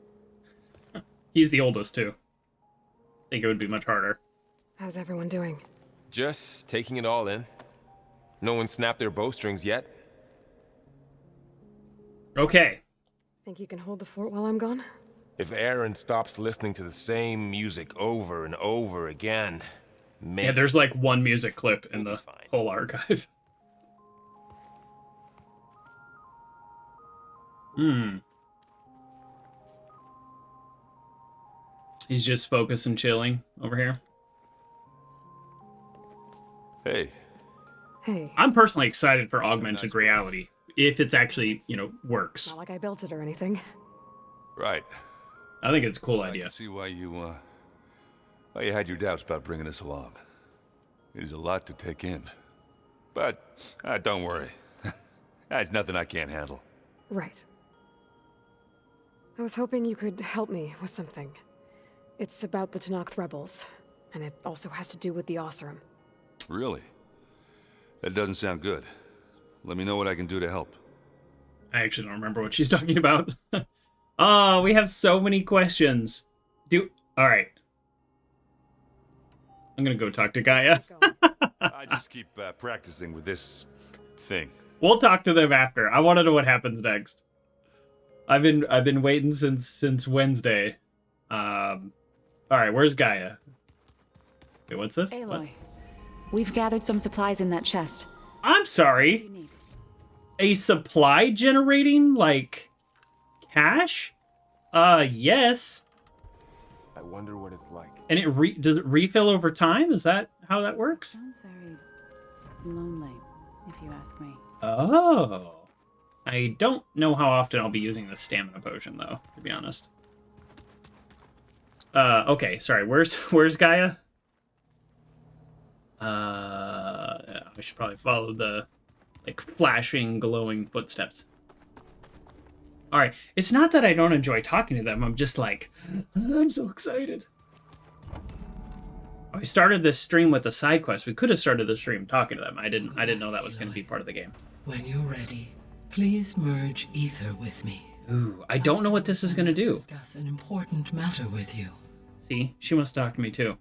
He's the oldest, too. I think it would be much harder. How's everyone doing? Just taking it all in. No one snapped their bowstrings yet. Okay. Think you can hold the fort while I'm gone? If Erend stops listening to the same music over and over again, maybe. Yeah, there's like one music clip in the whole archive. He's just focused and chilling over here. Hey. Hey. I'm personally excited for augmented reality. If it's actually, works. Not like I built it or anything. Right. I think it's a cool I idea. can see why you had your doubts about bringing us along. It is a lot to take in. But, don't worry. That's nothing I can't handle. Right. I was hoping you could help me with something. It's about the Tanakh rebels, and it also has to do with the Oseram. Really? That doesn't sound good. Let me know what I can do to help. I actually don't remember what she's talking about. Oh, we have so many questions. All right. I'm gonna go talk to Gaia. I just keep practicing with this thing. We'll talk to them after. I want to know what happens next. I've been waiting since Wednesday. All right, where's Gaia? Wait, what's this? Aloy, What? we've gathered some supplies in that chest. I'm sorry. A supply generating, like, cache? Yes. I wonder what it's like. And does it refill over time? Is that how that works? Sounds very lonely, if you ask me. Oh. I don't know how often I'll be using the stamina potion, though, to be honest. Okay, sorry, where's Gaia? I should probably follow the, like, flashing, glowing footsteps. Alright, it's not that I don't enjoy talking to them, I'm just like, I'm so excited. I started this stream with a side quest. We could have started the stream talking to them. I didn't know that was going to be part of the game. When you're ready, please merge ether with me. Ooh, I don't know what this is going to do. Discuss an important matter with you. See, she wants to talk to me too.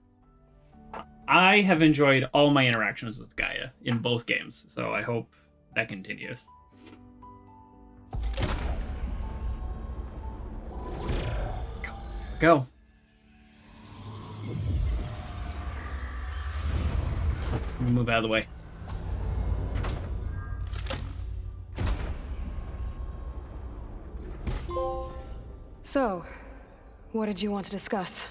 I have enjoyed all my interactions with Gaia in both games, so I hope that continues. Go. Move out of the way. So, what did you want to discuss?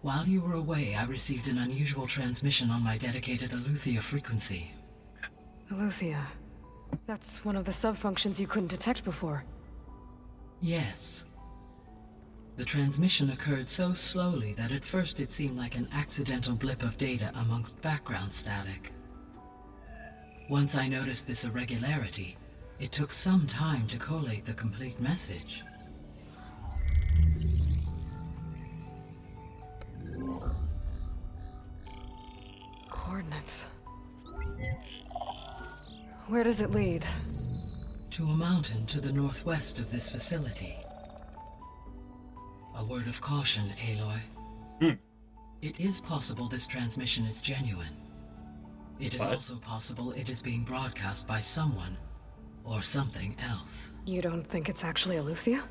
While you were away, I received an unusual transmission on my dedicated Aletheia frequency. Aletheia. That's one of the sub-functions you couldn't detect before. Yes. The transmission occurred so slowly that at first it seemed like an accidental blip of data amongst background static. Once I noticed this irregularity, it took some time to collate the complete message. Coordinates. Where does it lead? To a mountain to the northwest of this facility. A word of caution, Aloy. It is possible this transmission is genuine. It is also possible it is being broadcast by someone or something else. You don't think it's actually Eleuthia?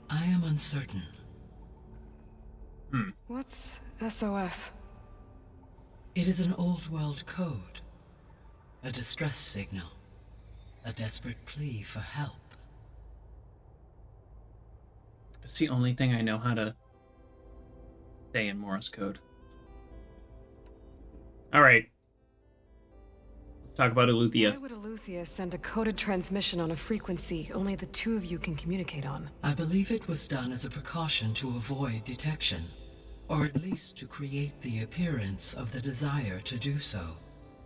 I am uncertain. What's SOS? It is an old world code. A distress signal. A desperate plea for help. It's the only thing I know how to say in Morse code. Alright. Let's talk about Eleuthia. Why would Eleuthia send a coded transmission on a frequency only the two of you can communicate on? I believe it was done as a precaution to avoid detection, or at least to create the appearance of the desire to do so.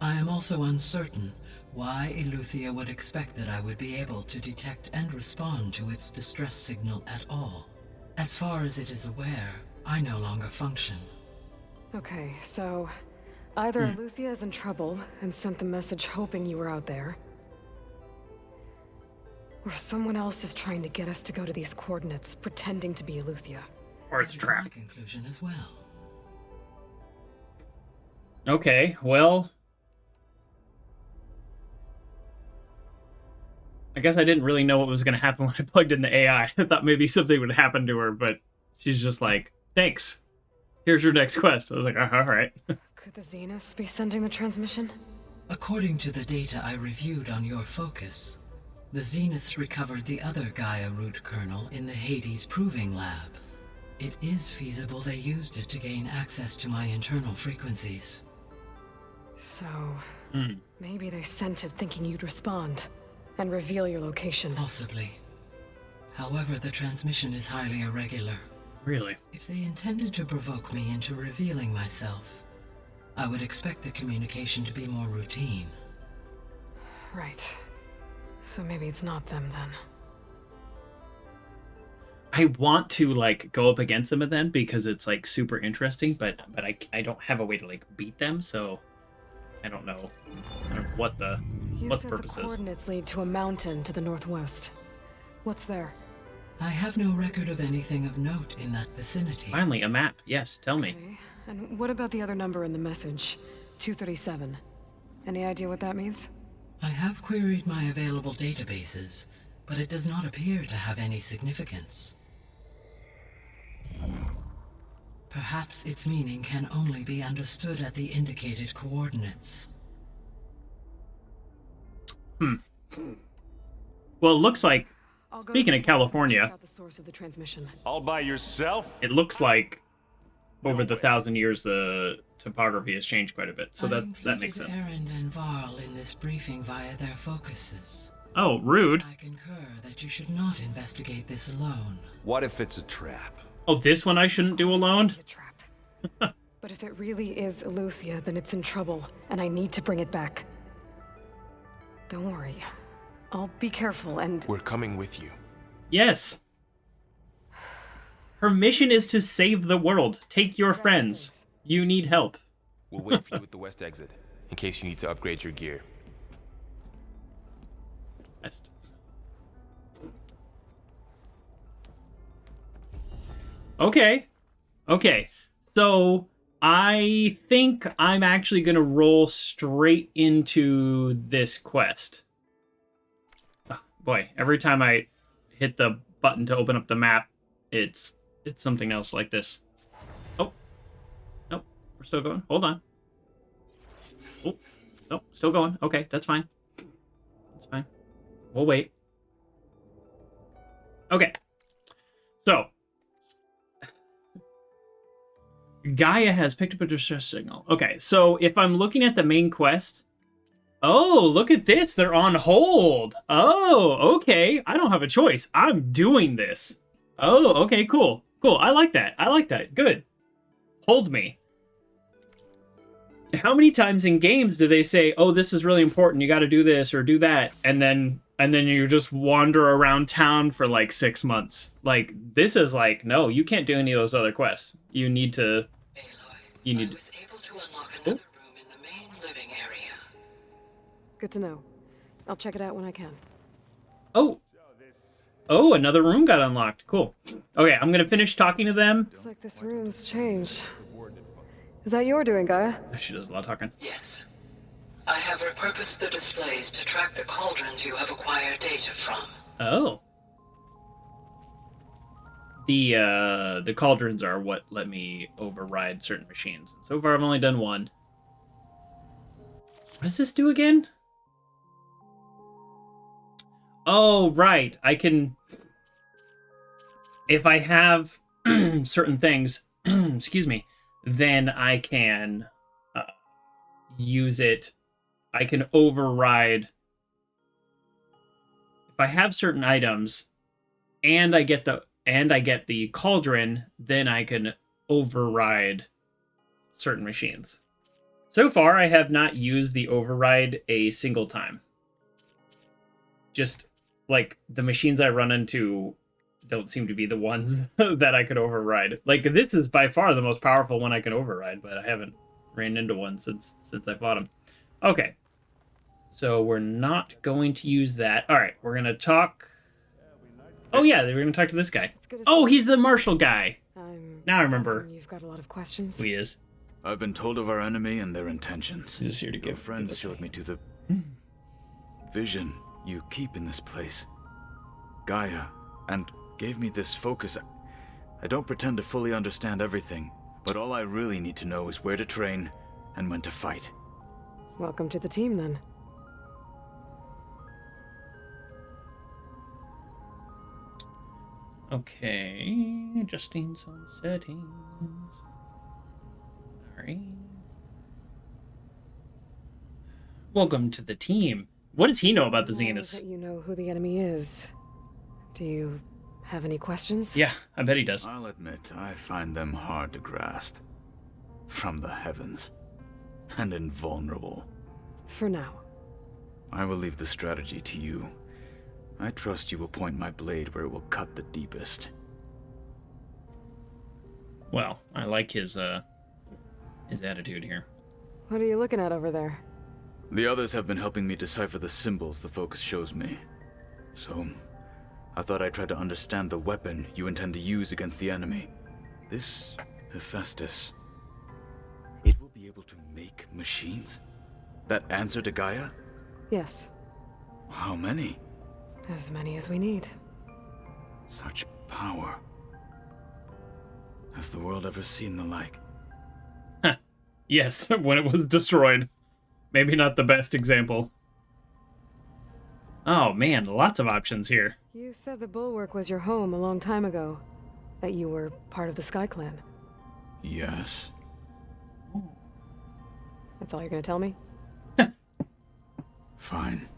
I am also uncertain why Eleuthia would expect that I would be able to detect and respond to its distress signal at all. As far as it is aware, I no longer function. Okay, so either Eleuthia is in trouble and sent the message hoping you were out there, or someone else is trying to get us to go to these coordinates, pretending to be Eleuthia. Or it's a trap. My conclusion as well. Okay, well, I guess I didn't really know what was going to happen when I plugged in the AI. I thought maybe something would happen to her, but she's just like, thanks. Here's your next quest. I was like, all right. Could the Zeniths be sending the transmission? According to the data I reviewed on your focus, the Zeniths recovered the other Gaia root kernel in the Hades Proving Lab. It is feasible they used it to gain access to my internal frequencies. So, maybe they sent it thinking you'd respond and reveal your location. Possibly. However, the transmission is highly irregular. Really? If they intended to provoke me into revealing myself, I would expect the communication to be more routine. Right. So maybe it's not them then. I want to like go up against them then because it's like super interesting, but I don't have a way to like beat them, so I don't know kind of what the purpose the is. Coordinates lead to a mountain to the northwest. What's there? I have no record of anything of note in that vicinity. Finally, a map. Yes, tell me. Okay. And what about the other number in the message? 237. Any idea what that means? I have queried my available databases, but it does not appear to have any significance. Perhaps its meaning can only be understood at the indicated coordinates. Well, it looks like, I'll go speaking to of California, check out the source of the transmission. All by yourself? it looks like over the 1,000 years the topography has changed quite a bit, so that makes sense. Erend and Varl in this briefing via their focuses. Oh, rude. I concur that you should not investigate this alone. What if it's a trap? Oh, this one I shouldn't do alone? A trap. But if it really is Eleuthia, then it's in trouble, and I need to bring it back. Don't worry. I'll be careful and... We're coming with you. Yes. Her mission is to save the world. Take your friends. You need help. We'll wait for you at the west exit, in case you need to upgrade your gear. West. Okay. Okay. So I think I'm actually going to roll straight into this quest. Oh, boy, every time I hit the button to open up the map, it's something else like this. Oh. Nope. We're still going. Hold on. Oh. Nope. Still going. Okay, that's fine. That's fine. We'll wait. Okay. So, Gaia has picked up a distress signal. Okay, so if I'm looking at the main quest, Oh, look at this. They're on hold. Oh, okay. I don't have a choice. I'm doing this. Oh, okay, cool. Cool. I like that. I like that. Good. Hold me. How many times in games do they say, "Oh, this is really important. You got to do this or do that," and then you just wander around town for like 6 months? Like, this is like, no, you can't do any of those other quests. You need to. You need to. Oh. Good to know. I'll check it out when I can. Oh. Oh, another room got unlocked. Cool. Okay, I'm gonna finish talking to them. Looks like this room's changed. Is that your doing, Gaia? She does a lot of talking. Yes. I have repurposed the displays to track the cauldrons you have acquired data from. Oh. The cauldrons are what let me override certain machines. So far, I've only done one. What does this do again? Oh, right. I can... If I have certain things, excuse me, then I can use it. I can override. If I have certain items, and I get the cauldron, then I can override certain machines. So far, I have not used the override a single time. Just like the machines I run into don't seem to be the ones that I could override. Like, this is by far the most powerful one I can override, but I haven't ran into one since I fought him. Okay. So we're not going to use that. All right, we're going to talk... Oh, yeah, we're going to talk to this guy. Oh, he's the marshal guy. Now I remember. You've got a lot of questions. Who he is. I've been told of our enemy and their intentions. He's just here to Your friends showed me to the vision you keep in this place, Gaia, and gave me this focus. I don't pretend to fully understand everything, but all I really need to know is where to train and when to fight. Welcome to the team, then. Okay, adjusting some settings. Sorry. Welcome to the team. What does he know about the Zeniths? Now that you know who the enemy is, do you have any questions? Yeah, I bet he does. I'll admit, I find them hard to grasp. From the heavens. And invulnerable. For now. I will leave the strategy to you. I trust you will point my blade where it will cut the deepest. Well, I like his attitude here. What are you looking at over there? The others have been helping me decipher the symbols the focus shows me. So, I thought I'd try to understand the weapon you intend to use against the enemy. This Hephaestus, it will be able to make machines? That answer to Gaia? Yes. How many? As many as we need. Such power. Has the world ever seen the like? Yes, when it was destroyed. Maybe not the best example. Oh man, lots of options here. You said the Bulwark was your home a long time ago. That you were part of the Sky Clan. Yes. That's all you're gonna tell me? Fine.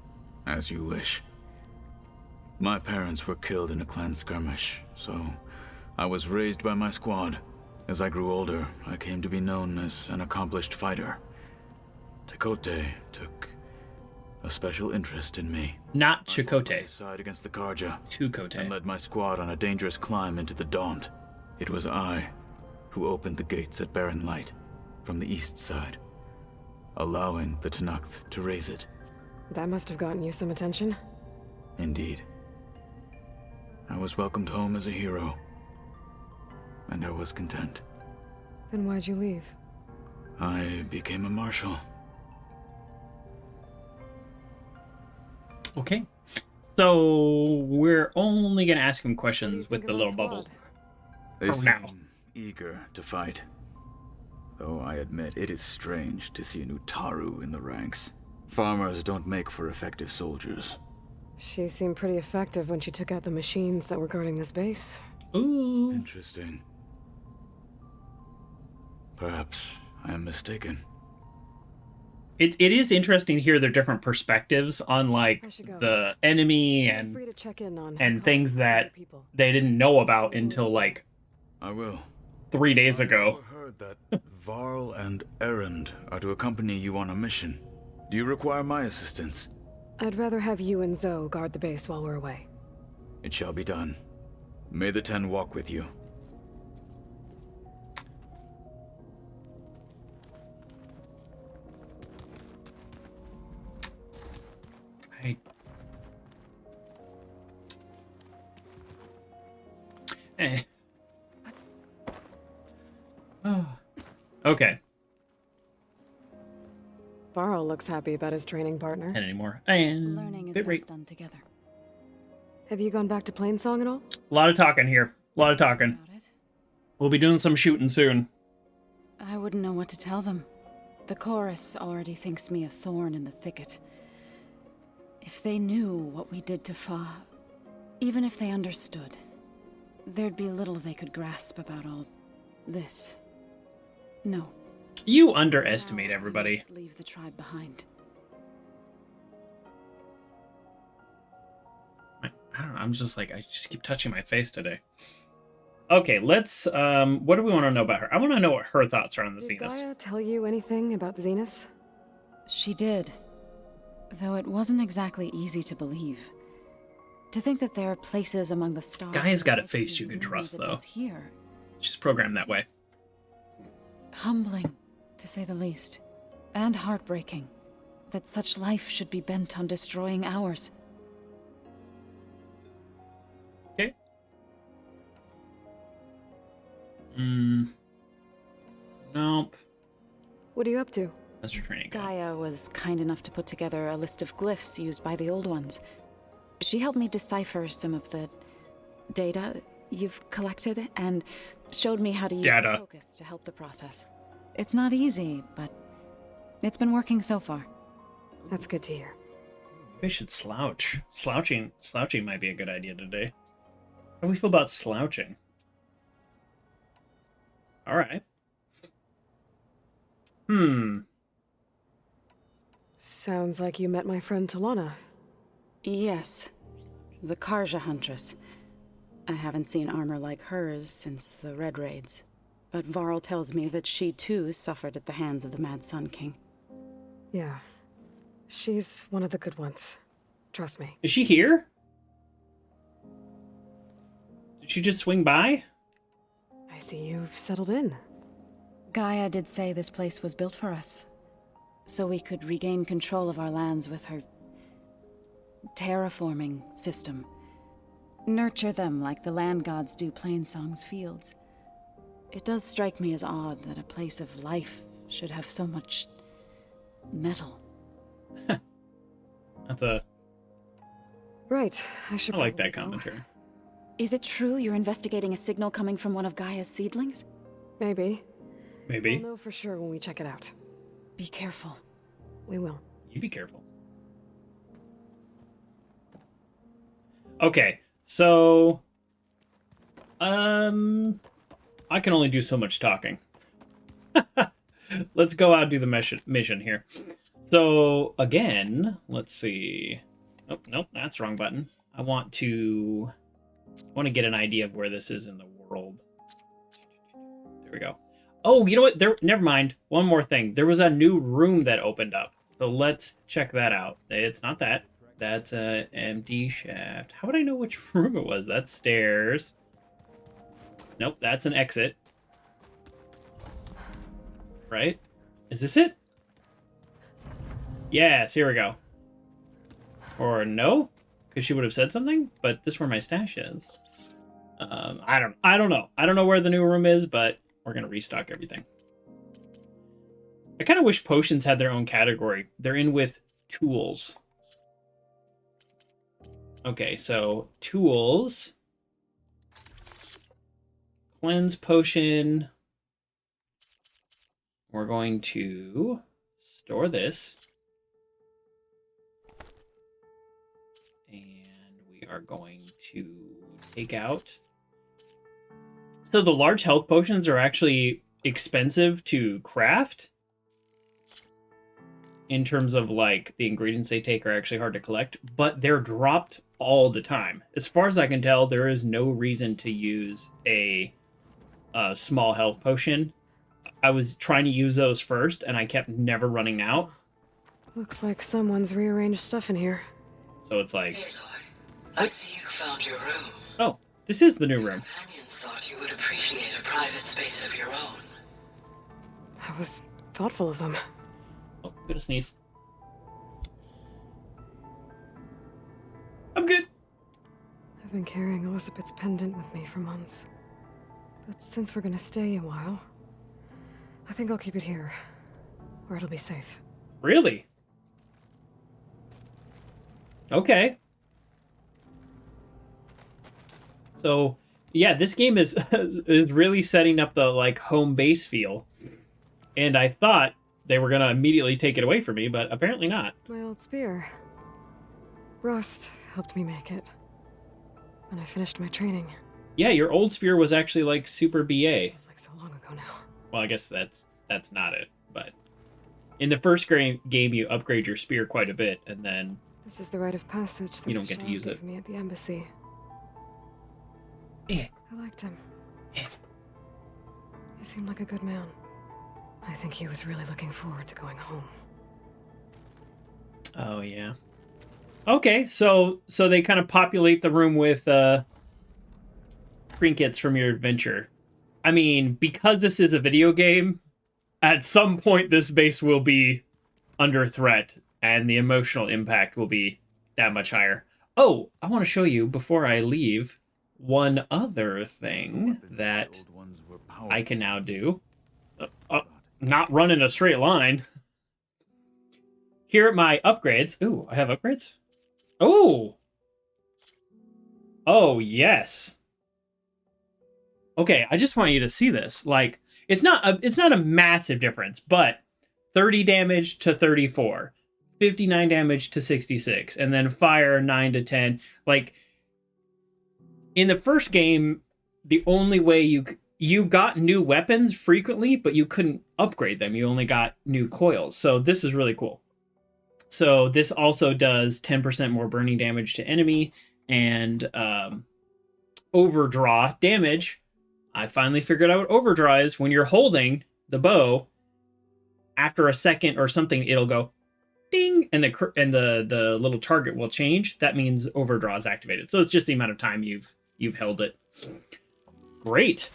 As you wish. My parents were killed in a clan skirmish, so I was raised by my squad. As I grew older, I came to be known as an accomplished fighter. Chakotay took a special interest in me. Not Chakotay. Side against the Karja. Chakotay. And led my squad on a dangerous climb into the Daunt. It was I who opened the gates at Barren Light from the east side, allowing the Tenakth to raise it. That must have gotten you some attention. Indeed. I was welcomed home as a hero, and I was content. Then why'd you leave? I became a marshal. Okay. So we're only gonna ask him questions with the little bubbles. They For now. seem eager to fight. Though I admit it is strange to see an Utaru in the ranks. Farmers don't make for effective soldiers. She seemed pretty effective when she took out the machines that were guarding this base. Ooh. Interesting. Perhaps I am mistaken. it is interesting to hear their different perspectives on like the enemy and Free to check in on things that they didn't know about until like I will. 3 days ago. I heard that Varl and Erend are to accompany you on a mission. Do you require my assistance? I'd rather have you and Zoe guard the base while we're away. It shall be done. May the Ten walk with you. Oh. Okay. Varl looks happy about his training partner. And anymore. And learning is best done together. Have you gone back to Plainsong at all? A lot of talking here. A lot of talking. We'll be doing some shooting soon. I wouldn't know what to tell them. The chorus already thinks me a thorn in the thicket. If they knew what we did to Fa, even if they understood, there'd be little they could grasp about all this. No. You underestimate everybody. Leave the tribe behind. I don't know, I'm just like, I just keep touching my face today. Okay, let's, what do we want to know about her? I want to know what her thoughts are on the Did Zeniths. Gaia tell you anything about the Zeniths? She did. Though it wasn't exactly easy to believe. To think that there are places among the stars... Gaia's got a face you can trust, though. Here. She's programmed that way. Humbling, to say the least. And heartbreaking. That such life should be bent on destroying ours. Okay. Nope. What are you up to? That's your training. Gaia was kind enough to put together a list of glyphs used by the Old Ones. She helped me decipher some of the data you've collected and showed me how to use the focus to help the process. It's not easy, but it's been working so far. That's good to hear. Maybe I should slouch. Slouching might be a good idea today. How do we feel about slouching? All right. Sounds like you met my friend Talana. Yes. The Karja Huntress. I haven't seen armor like hers since the Red Raids. But Varl tells me that she too suffered at the hands of the Mad Sun King. Yeah. She's one of the good ones. Trust me. Is she here? Did she just swing by? I see you've settled in. Gaia did say this place was built for us. So we could regain control of our lands with her terraforming system. Nurture them like the land gods do Plainsong's fields. It does strike me as odd that a place of life should have so much metal. That's a... Right, I like that commentary. Is it true you're investigating a signal coming from one of Gaia's seedlings? Maybe. Maybe. We'll know for sure when we check it out. Be careful. We will. You be careful. Okay, so... I can only do so much talking. Let's go out and do the mission here. So, again, let's see. Oh, nope, that's the wrong button. I want to get an idea of where this is in the world. There we go. Oh, you know what? Never mind. One more thing. There was a new room that opened up. So let's check that out. It's not that. That's an empty shaft. How would I know which room it was? That's stairs. Nope, that's an exit. Right? Is this it? Yes, here we go. Or no? Because she would have said something, but this is where my stash is. I don't know. I don't know where the new room is, but we're gonna restock everything. I kind of wish potions had their own category. They're in with tools. Okay, so tools. Cleanse potion. We're going to store this. And we are going to take out. So the large health potions are actually expensive to craft. in terms of like the ingredients they take are actually hard to collect, but they're dropped all the time. As far as I can tell, there is no reason to use a small health potion. I was trying to use those first, and I kept never running out. Looks like someone's rearranged stuff in here. So it's like... I see you found your room. Oh, this is the new room. Companions thought you would appreciate a private space of your own. That was thoughtful of them. Oh, gonna sneeze. I'm good. I've been carrying Elizabeth's pendant with me for months. But since we're gonna stay a while, I think I'll keep it here, where it'll be safe. Really? Okay. So, yeah, this game is really setting up the like home base feel. And I thought they were gonna immediately take it away from me, but apparently not. My old spear. Rust helped me make it when I finished my training. Yeah, your old spear was actually like super BA. It's like so long ago now. Well, I guess that's not it, but in the first game you upgrade your spear quite a bit, and then this is the rite of passage that you don't get to use it. gave me at the embassy. Yeah. I liked him. Yeah. He seemed like a good man. I think he was really looking forward to going home. Oh yeah. Okay, so they kind of populate the room with trinkets from your adventure. I mean, because this is a video game, at some point this base will be under threat, and the emotional impact will be that much higher. Oh, I want to show you, before I leave, one other thing that I can now do. Not run in a straight line. Here are my upgrades. Ooh, I have upgrades? Oh! Oh, yes. Okay, I just want you to see this. Like, it's not a massive difference, but 30 damage to 34, 59 damage to 66, and then fire 9 to 10. Like, in the first game, the only way you got new weapons frequently, but you couldn't upgrade them. You only got new coils. So this is really cool. So this also does 10% more burning damage to enemy, and overdraw damage. I finally figured out what overdraw is. When you're holding the bow, after a second or something, it'll go ding, and the little target will change. That means overdraw is activated. So it's just the amount of time you've held it. Great.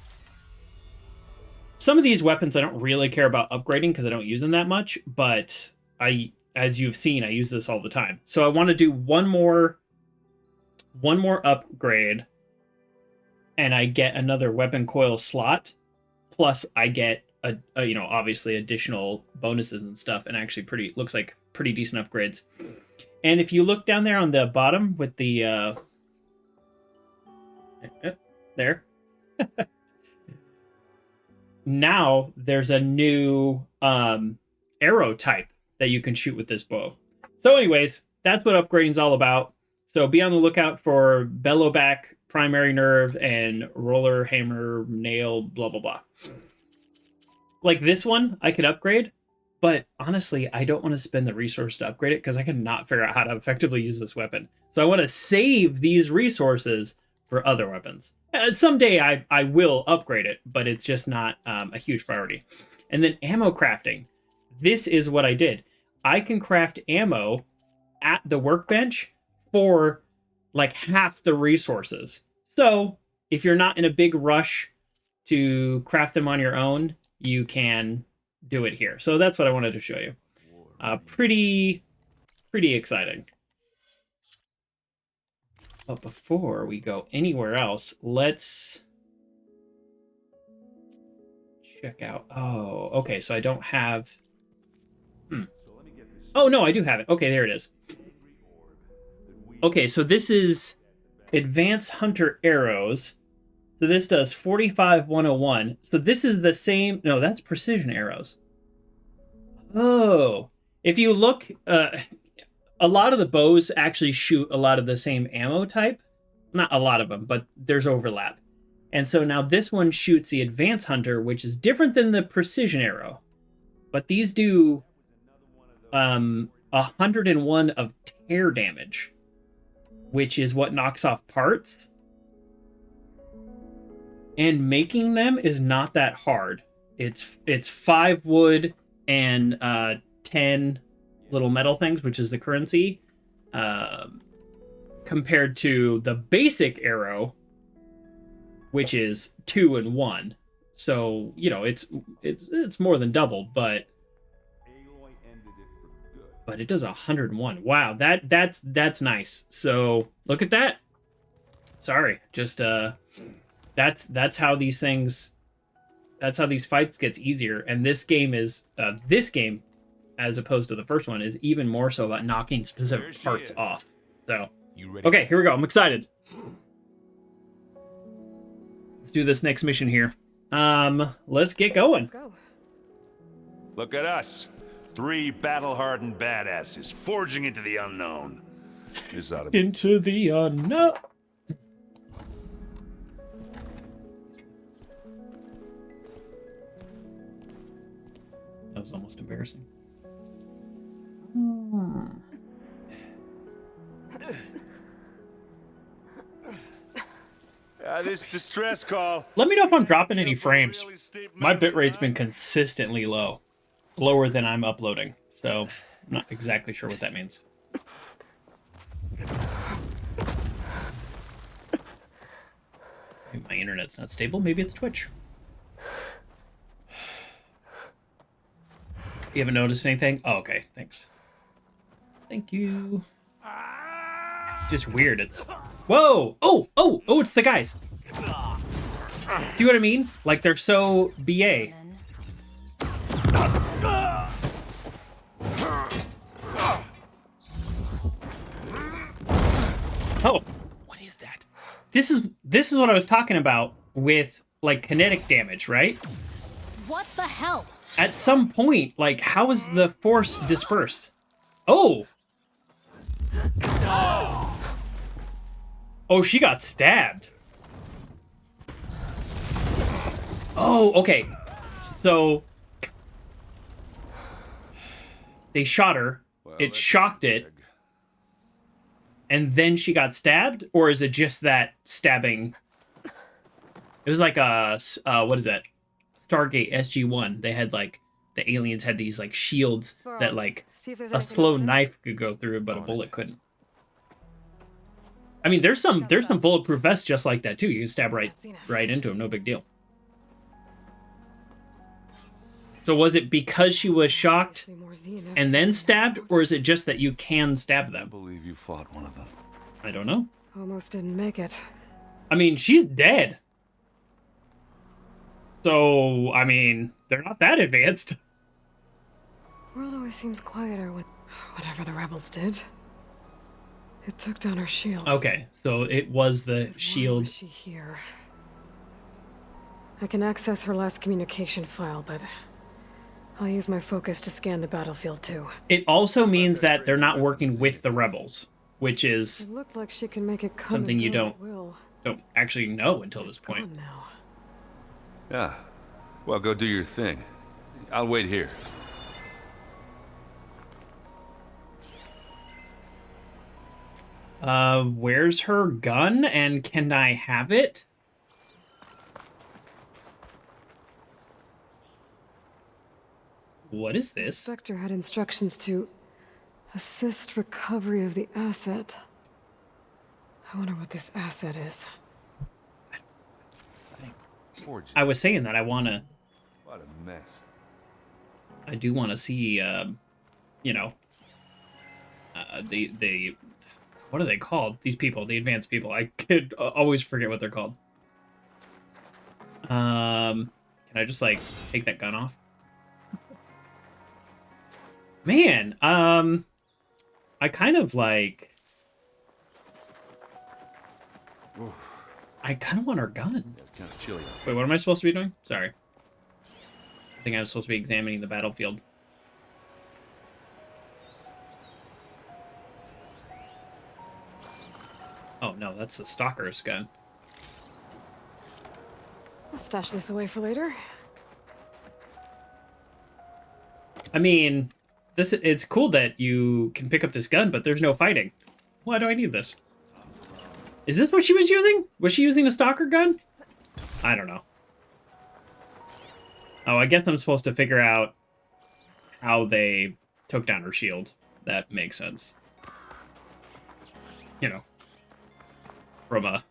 Some of these weapons I don't really care about upgrading because I don't use them that much, but as you've seen, I use this all the time. So I want to do one more upgrade, and I get another weapon coil slot, plus I get a obviously additional bonuses and stuff, and actually looks like pretty decent upgrades. And if you look down there on the bottom with the there. Now there's a new arrow type that you can shoot with this bow. So anyways, that's what upgrading's all about. So be on the lookout for bellowback, primary nerve, and roller, hammer, nail, blah, blah, blah. Like this one, I could upgrade, but honestly, I don't want to spend the resource to upgrade it because I cannot figure out how to effectively use this weapon. So I want to save these resources for other weapons. Someday I will upgrade it, but it's just not a huge priority. And then ammo crafting. This is what I did. I can craft ammo at the workbench for like half the resources. So if you're not in a big rush to craft them on your own, you can do it here. So that's what I wanted to show you. Pretty exciting. But before we go anywhere else, let's check out. Oh, okay. So I don't have. Oh, no, I do have it. Okay, there it is. Okay, so this is Advanced Hunter Arrows. So this does 45-101. So this is the same. No, that's precision arrows. Oh, if you look, a lot of the bows actually shoot a lot of the same ammo type. Not a lot of them, but there's overlap. And so now this one shoots the Advanced Hunter, which is different than the precision arrow. But these do 101 of tear damage, which is what knocks off parts. And making them is not that hard. It's 5 wood and 10 little metal things, which is the currency, compared to the basic arrow, which is 2 and 1. So, you know, it's more than double, but it does 101. Wow, that's nice. So look at that. Sorry, just that's how these things, that's how these fights gets easier. And this game is this game, as opposed to the first one, is even more so about knocking specific parts off. So okay, here we go. I'm excited. Let's do this next mission here. Let's get going. Let's go. Look at us. 3 battle-hardened badasses forging into the unknown. This ought to be... Into the unknown. That was almost embarrassing. This distress call. Let me know if I'm dropping any frames. My bitrate's been consistently low. Lower than I'm uploading. So, I'm not exactly sure what that means. Maybe my internet's not stable. Maybe it's Twitch. You haven't noticed anything? Oh, okay. Thanks. Thank you. Just weird. It's... Whoa! Oh, it's the guys. See what I mean? Like, they're so BA. Oh. What is that? This is what I was talking about with, like, kinetic damage, right? What the hell? At some point, like, how is the force dispersed? Oh! Oh, she got stabbed. Oh, okay. So they shot her. Well, it shocked it. And then she got stabbed? Or is it just that stabbing? It was like a, what is that? Stargate SG-1. They had, like, the aliens had these, like, shields that, like, a slow knife could go through, but a bullet couldn't. I mean, there's some bulletproof vests just like that, too. You can stab right into them. No big deal. So was it because she was shocked and then stabbed, or is it just that you can stab them? I believe you fought one of them. I don't know. Almost didn't make it. I mean, she's dead. So, I mean, they're not that advanced. World always seems quieter when... Whatever the rebels did. It took down her shield. Okay, so it was the shield. Why was she here? I can access her last communication file, but... I'll use my focus to scan the battlefield, too. It also means that they're not working with the rebels, which is it looked like she can make it come something you don't will. actually know until this point. Now. Yeah. Well, go do your thing. I'll wait here. Where's her gun, and can I have it? What is this? The Spectre had instructions to assist recovery of the asset. I wonder what this asset is. I was saying that I want to... What a mess. I do want to see, you know, the what are they called? These people, the advanced people. I could always forget what they're called. Can I just, like, take that gun off? Man, I kind of, like... I kind of want her gun. It's kind of chilly. Wait, what am I supposed to be doing? Sorry. I think I was supposed to be examining the battlefield. Oh, no, that's the Stalker's gun. I'll stash this away for later. I mean, it's cool that you can pick up this gun, but there's no fighting. Why do I need this? Is this what she was using? Was she using a stalker gun? I don't know. Oh, I guess I'm supposed to figure out how they took down her shield. That makes sense. You know, from a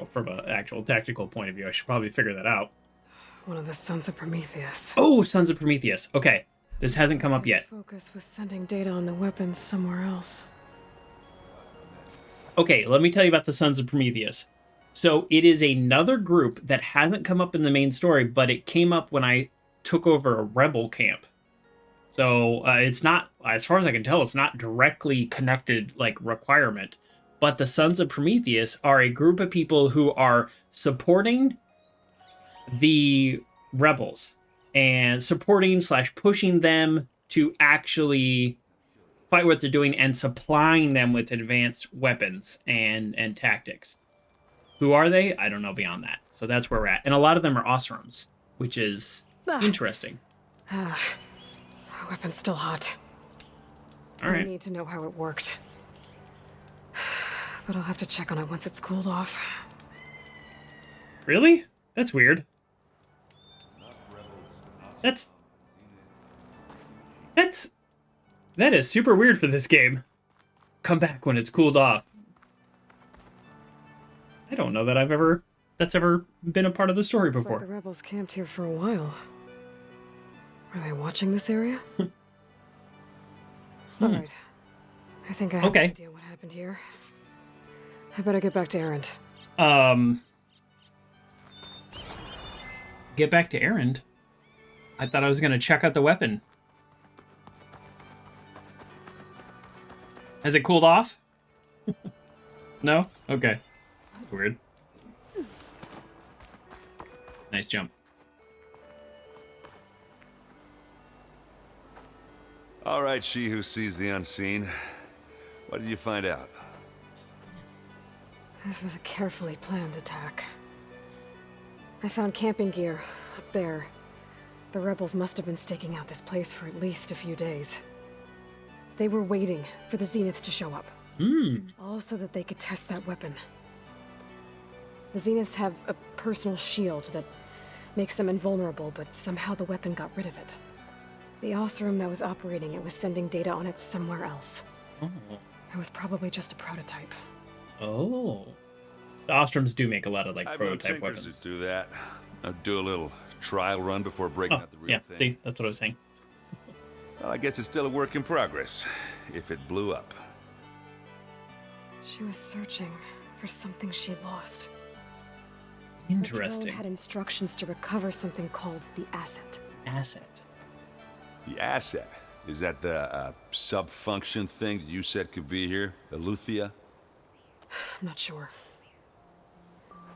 from an actual tactical point of view, I should probably figure that out. One of the Sons of Prometheus. Oh, Sons of Prometheus. Okay, this hasn't come up yet. His focus was sending data on the weapons somewhere else. Okay, let me tell you about the Sons of Prometheus. So it is another group that hasn't come up in the main story, but it came up when I took over a rebel camp. So it's not, as far as I can tell, it's not directly connected, like, requirement. But the Sons of Prometheus are a group of people who are supporting the rebels and supporting / pushing them to actually fight what they're doing and supplying them with advanced weapons and tactics. Who are they? I don't know beyond that. So that's where we're at. And a lot of them are Osrams, which is interesting. Our weapon's still hot. All right. I need to know how it worked. But I'll have to check on it once it's cooled off. Really? That's weird. That is super weird for this game. Come back when it's cooled off. I don't know that that's ever been a part of the story Looks before. like the rebels camped here for a while. Are they watching this area? Alright. I think I have an idea what happened here. I better get back to Erend. Get back to Erend? I thought I was gonna check out the weapon. Has it cooled off? No? Okay. Weird. Nice jump. All right, she who sees the unseen. What did you find out? This was a carefully planned attack. I found camping gear up there. The rebels must have been staking out this place for at least a few days. They were waiting for the Zeniths to show up. All so that they could test that weapon. The Zeniths have a personal shield that makes them invulnerable, but somehow the weapon got rid of it. The Osram that was operating it was sending data on it somewhere else. Oh. It was probably just a prototype. Oh. The Ostrams do make a lot of, like, I've prototype known weapons. tinkers that do that. I'll do a little trial run before breaking out the real thing. See, that's what I was saying. Well, I guess it's still a work in progress, if it blew up. She was searching for something she lost. Interesting. Her drone had instructions to recover something called the asset. Asset. The asset? Is that the sub-function thing that you said could be here? Eleuthia? I'm not sure.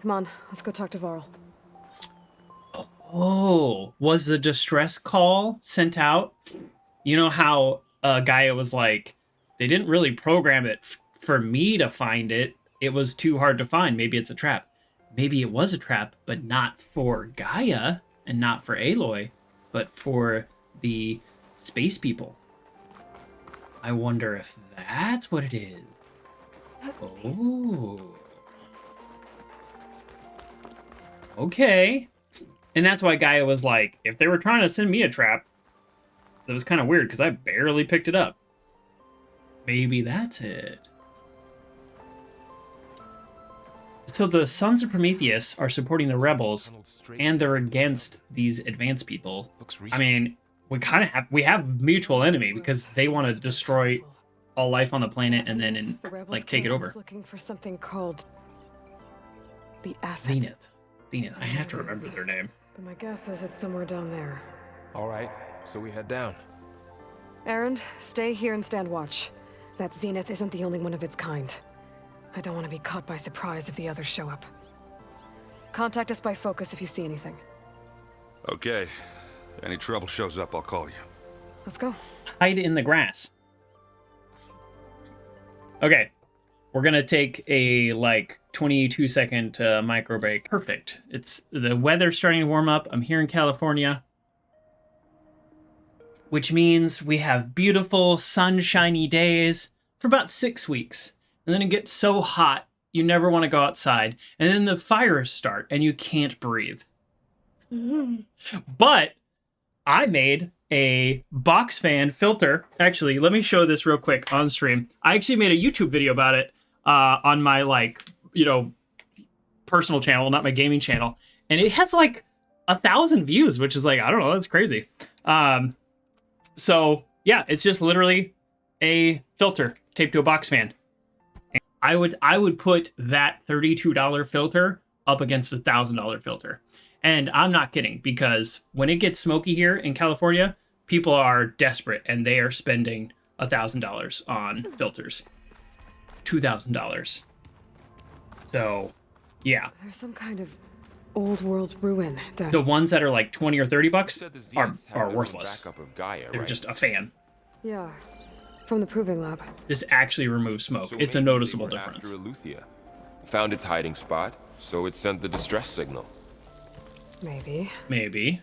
Come on, let's go talk to Varl. Oh, was the distress call sent out? You know how Gaia was like, they didn't really program it for me to find it. It was too hard to find. Maybe it's a trap. Maybe it was a trap, but not for Gaia and not for Aloy, but for the space people. I wonder if that's what it is. Oh. Okay. And that's why Gaia was like, if they were trying to send me a trap, that was kind of weird because I barely picked it up. Maybe that's it. So the Sons of Prometheus are supporting the rebels, and they're against these advanced people. I mean, we have mutual enemy because they want to destroy all life on the planet and then like take it over. Looking for something called the asset. Zenith. I have to remember their name. But my guess is it's somewhere down there. All right, so we head down. Erend, stay here and stand watch. That Zenith isn't the only one of its kind. I don't want to be caught by surprise if the others show up. Contact us by focus if you see anything. Okay. Any trouble shows up, I'll call you. Let's go. Hide in the grass. Okay. We're gonna take a, like, 22-second micro break. Perfect. It's the weather's starting to warm up. I'm here in California. which means we have beautiful, sunshiny days for about 6 weeks. And then it gets so hot, you never want to go outside. And then the fires start, and you can't breathe. But I made a box fan filter. Actually, let me show this real quick on stream. I actually made a YouTube video about it on my, like, you know, personal channel, not my gaming channel. And it has like 1,000 views, which is like, I don't know, that's crazy. So yeah, it's just literally a filter taped to a box fan. And I would put that $32 filter up against a $1,000 filter. And I'm not kidding, because when it gets smoky here in California, people are desperate and they are spending $1,000 on filters. $2,000. So, yeah. There's some kind of old world ruin down. The ones that are like 20 or 30 bucks are worthless. Gaia, They're right? just a fan. Yeah, from the proving lab. This actually removes smoke. So it's a maybe noticeable they were difference. After Eleuthia. Found its hiding spot, so it sent the distress signal. Maybe. Maybe.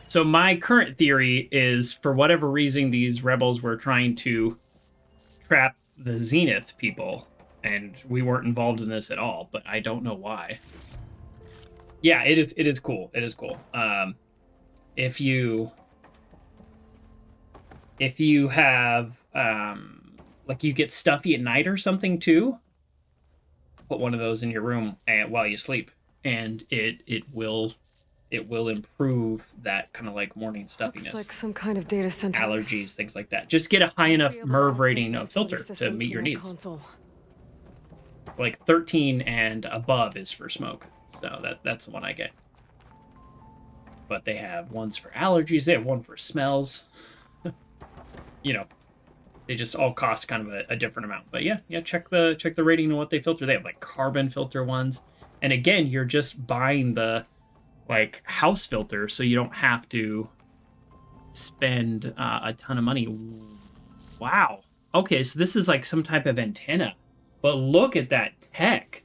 So my current theory is, for whatever reason, these rebels were trying to trap the Zenith people, and we weren't involved in this at all, but I don't know why. Yeah, it is cool. It is cool. If you have like, you get stuffy at night or something too, put one of those in your room while you sleep, and it will improve that kind of like morning stuffiness. Looks like some kind of data center. Allergies, things like that. Just get a high enough MERV rating of filter to meet your needs. Console. Like 13 and above is for smoke, so that's the one I get. But they have ones for allergies. They have one for smells. You know, they just all cost kind of a different amount. But yeah, check the rating and what they filter. They have like carbon filter ones, and again, you're just buying the like house filter, so you don't have to spend a ton of money. Wow. Okay, so this is like some type of antenna, but look at that tech.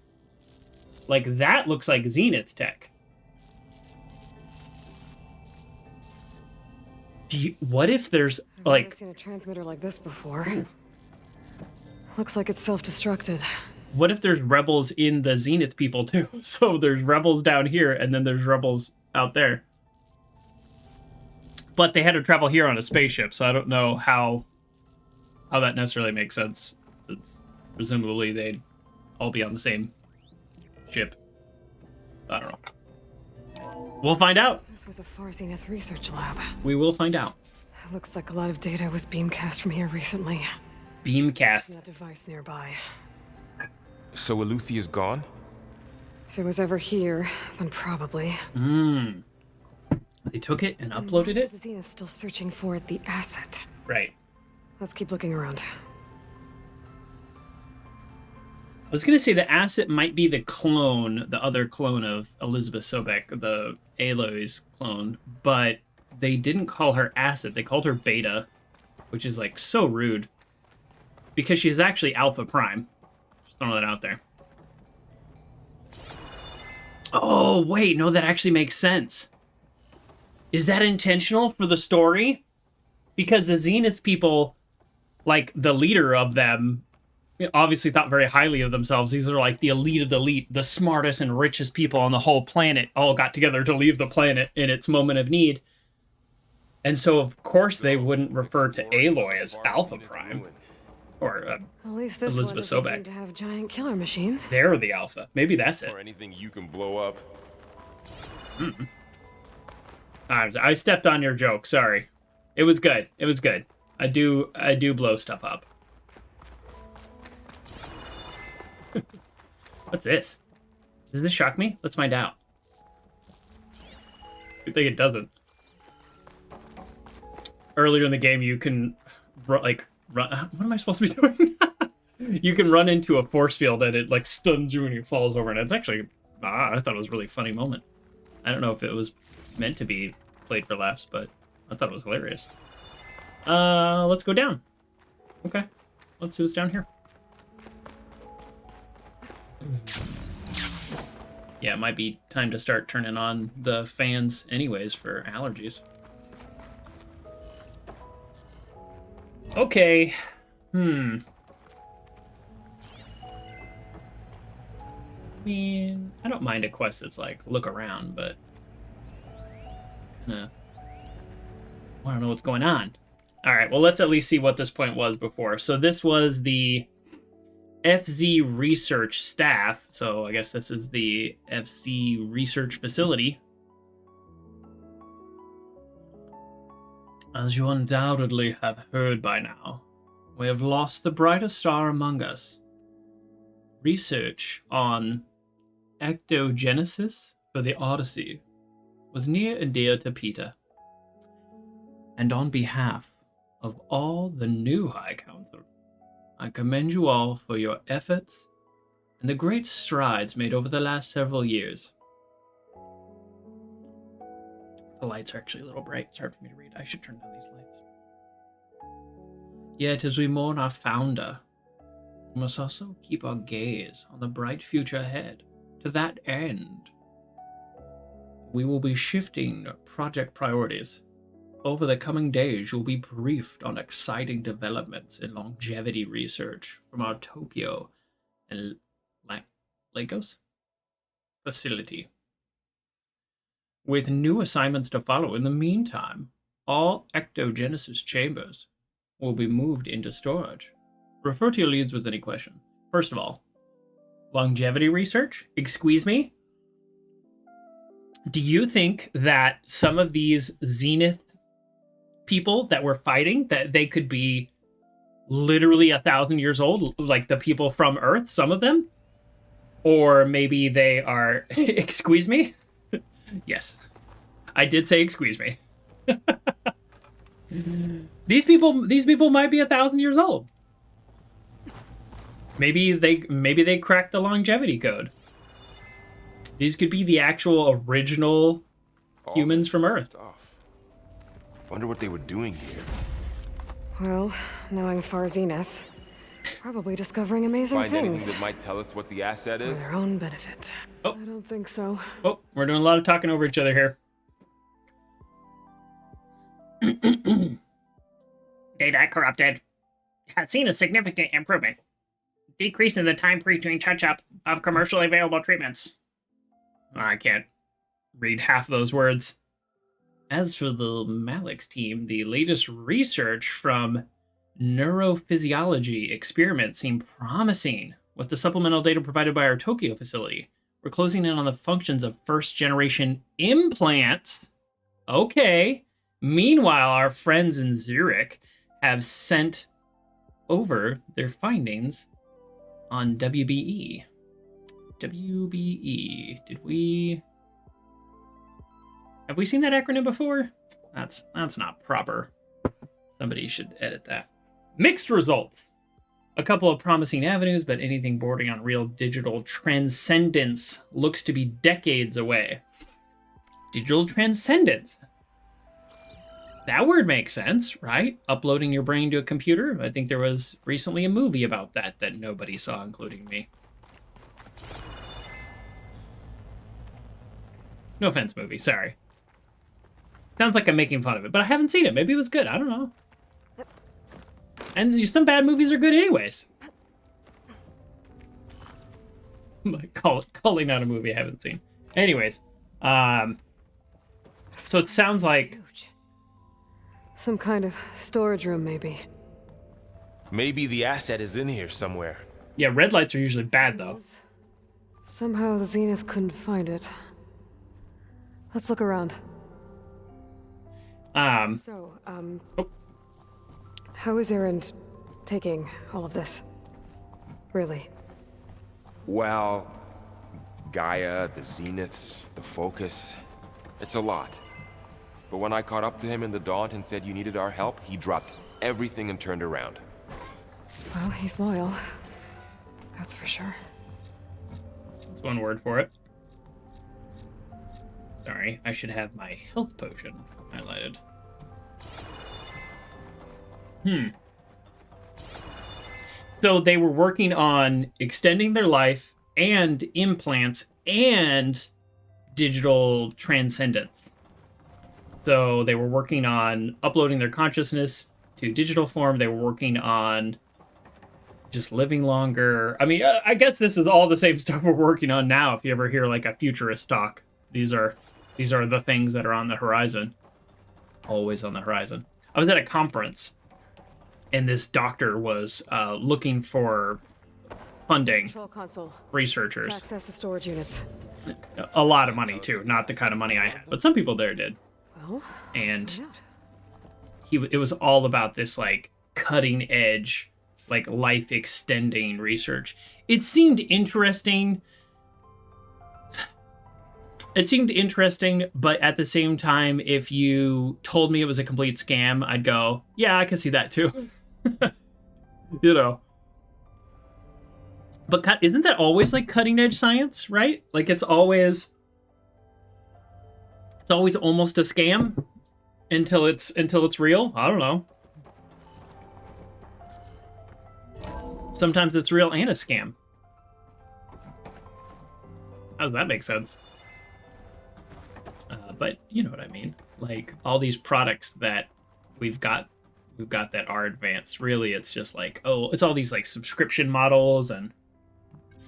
Like, that looks like Zenith tech. What if there's like... I've never seen a transmitter like this before. Looks like it's self-destructed. What if there's rebels in the Zenith people too? So there's rebels down here, and then there's rebels out there. But they had to travel here on a spaceship, so I don't know how that necessarily makes sense. It's, presumably they'd all be on the same ship. I don't know. We'll find out. This was a far Zenith research lab. We will find out. It looks like a lot of data was beamcast from here recently. Beamcast. That device nearby. So Eleuthia is gone? If it was ever here, then probably. They took it and uploaded it? The Zenith's still searching for the asset. Right. Let's keep looking around. I was going to say the asset might be the clone, the other clone of Elizabeth Sobek, the Aloy's clone, but they didn't call her asset. They called her Beta, which is like so rude. Because she's actually Alpha Prime. Just throwing that out there. Oh, wait, no, that actually makes sense. Is that intentional for the story? Because the Zenith people, like the leader of them, obviously thought very highly of themselves. These are like the elite of the elite, the smartest and richest people on the whole planet, all got together to leave the planet in its moment of need. And so, of course, they wouldn't refer to Aloy as Alpha Prime. Or At least this Elizabeth one doesn't Sobek. seem to have giant killer machines. They're the Alpha. Maybe that's it. Or anything you can blow up. I stepped on your joke. Sorry. It was good. It was good. I do blow stuff up. What's this? Does this shock me? Let's find out. Good thing it doesn't. Earlier in the game, you can run. What am I supposed to be doing? You can run into a force field and it like stuns you and it falls over. And it's actually, I thought it was a really funny moment. I don't know if it was meant to be played for laughs, but I thought it was hilarious. Let's go down. Okay, let's see what's down here. Yeah, it might be time to start turning on the fans anyways for allergies. Okay. I mean, I don't mind a quest that's like, look around, but kinda want to know what's going on. Alright, well, let's at least see what this point was before. So this was the FZ research staff, so I guess this is the FC research facility. As you undoubtedly have heard by now, we have lost the brightest star among us. Research on ectogenesis for the Odyssey was near and dear to Peter. And on behalf of all the new High Council, I commend you all for your efforts and the great strides made over the last several years. The lights are actually a little bright. It's hard for me to read. I should turn down these lights. Yet, as we mourn our founder, we must also keep our gaze on the bright future ahead. To that end, we will be shifting project priorities. Over the coming days, you'll be briefed on exciting developments in longevity research from our Tokyo and Lagos facility. With new assignments to follow in the meantime, all ectogenesis chambers will be moved into storage. Refer to your leads with any question. First of all, longevity research? Excuse me? Do you think that some of these Zenith people that we're fighting, that they could be literally 1,000 years old, like the people from Earth, some of them? Or maybe they are... Excuse me? Yes. I did say excuse me. These people might be 1,000 years old. Maybe they cracked the longevity code. These could be the actual original humans from Earth. Wonder what they were doing here. Well, knowing Far Zenith, probably discovering amazing Find things. anything that might tell us what the asset For is? their own benefit. Oh. I don't think so. Oh, we're doing a lot of talking over each other here. Data corrupted. Has seen a significant improvement. Decrease in the time between touch-up of commercially available treatments. I can't read half those words. As for the Malik's team, the latest research from neurophysiology experiments seem promising. With the supplemental data provided by our Tokyo facility, we're closing in on the functions of first-generation implants. Okay. Meanwhile, our friends in Zurich have sent over their findings on WBE. WBE. Have we seen that acronym before? That's not proper. Somebody should edit that. Mixed results. A couple of promising avenues, but anything bordering on real digital transcendence looks to be decades away. Digital transcendence. That word makes sense, right? Uploading your brain to a computer. I think there was recently a movie about that nobody saw, including me. No offense, movie. Sorry. Sounds like I'm making fun of it, but I haven't seen it. Maybe it was good. I don't know. And some bad movies are good anyways. Like calling out a movie I haven't seen. Anyways, so it sounds like huge. Some kind of storage room, maybe. Maybe the asset is in here somewhere. Yeah, red lights are usually bad though. Somehow the Zenith couldn't find it. Let's look around. How is Erend taking all of this? Really? Well, Gaia, the Zeniths, the Focus. It's a lot. But when I caught up to him in the Daunt and said you needed our help, he dropped everything and turned around. Well, he's loyal. That's for sure. That's one word for it. Sorry, I should have my health potion highlighted. So they were working on extending their life and implants and digital transcendence. So they were working on uploading their consciousness to digital form. They were working on just living longer. I mean, I guess this is all the same stuff we're working on now. If you ever hear like a futurist talk, these are the things that are on the horizon. Always on the horizon. I was at a conference, and this doctor was looking for funding Control console. Researchers. To access the storage units. A lot of money too, not the kind of money I had, but some people there did. Well, and it was all about this like cutting edge, like life extending research. It seemed interesting. But at the same time, if you told me it was a complete scam, I'd go, yeah, I can see that too. You know. But isn't that always like cutting edge science, right? Like it's always almost a scam until it's real. I don't know. Sometimes it's real and a scam. How does that make sense? But you know what I mean. Like all these products that we've got that are advanced. Really, it's just like, oh, it's all these like subscription models and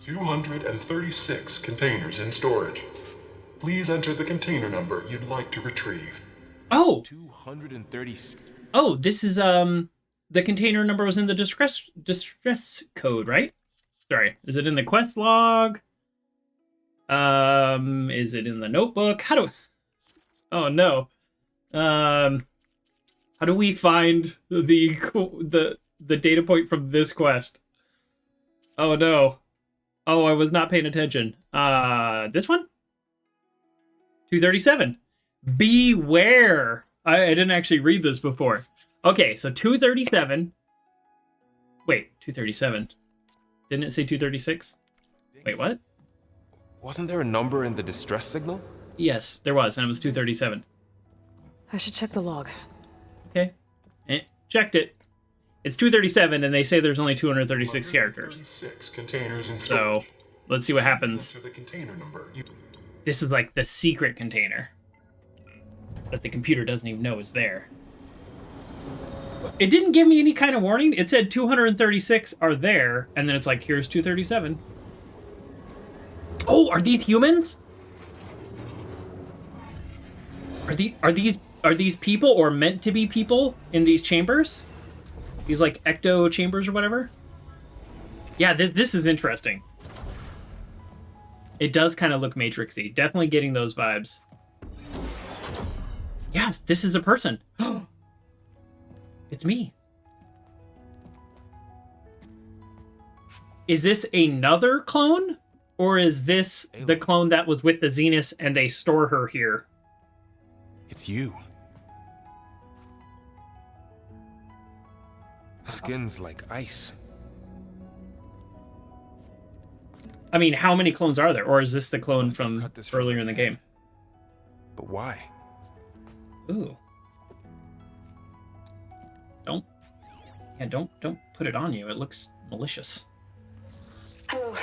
236 containers in storage. Please enter the container number you'd like to retrieve. Oh! 236. Oh, this is the container number was in the distress code, right? Sorry, is it in the quest log? Is it in the notebook? Oh no. How do we find the data point from this quest? Oh no. Oh, I was not paying attention. This one? 237. Beware. I didn't actually read this before. Okay, so 237. Wait, 237. Didn't it say 236? Wait, what? Wasn't there a number in the distress signal? Yes, there was, and it was 237. I should check the log. Okay. Checked it. It's 237, and they say there's only 236 characters. 236 containers in storage. So, let's see what happens. Enter the container number. This is like the secret container that the computer doesn't even know is there. It didn't give me any kind of warning. It said 236 are there, and then it's like, here's 237. Oh, are these humans? Are these people or meant to be people in these chambers? These like ecto chambers or whatever? Yeah, this is interesting. It does kind of look Matrixy. Definitely getting those vibes. Yeah, this is a person. It's me. Is this another clone? Or is this the clone that was with the Zenith and they store her here? It's you. Skin's like ice. I mean, how many clones are there? Or is this the clone from earlier in the game? But why? Ooh. Don't put it on you. It looks malicious. Hello,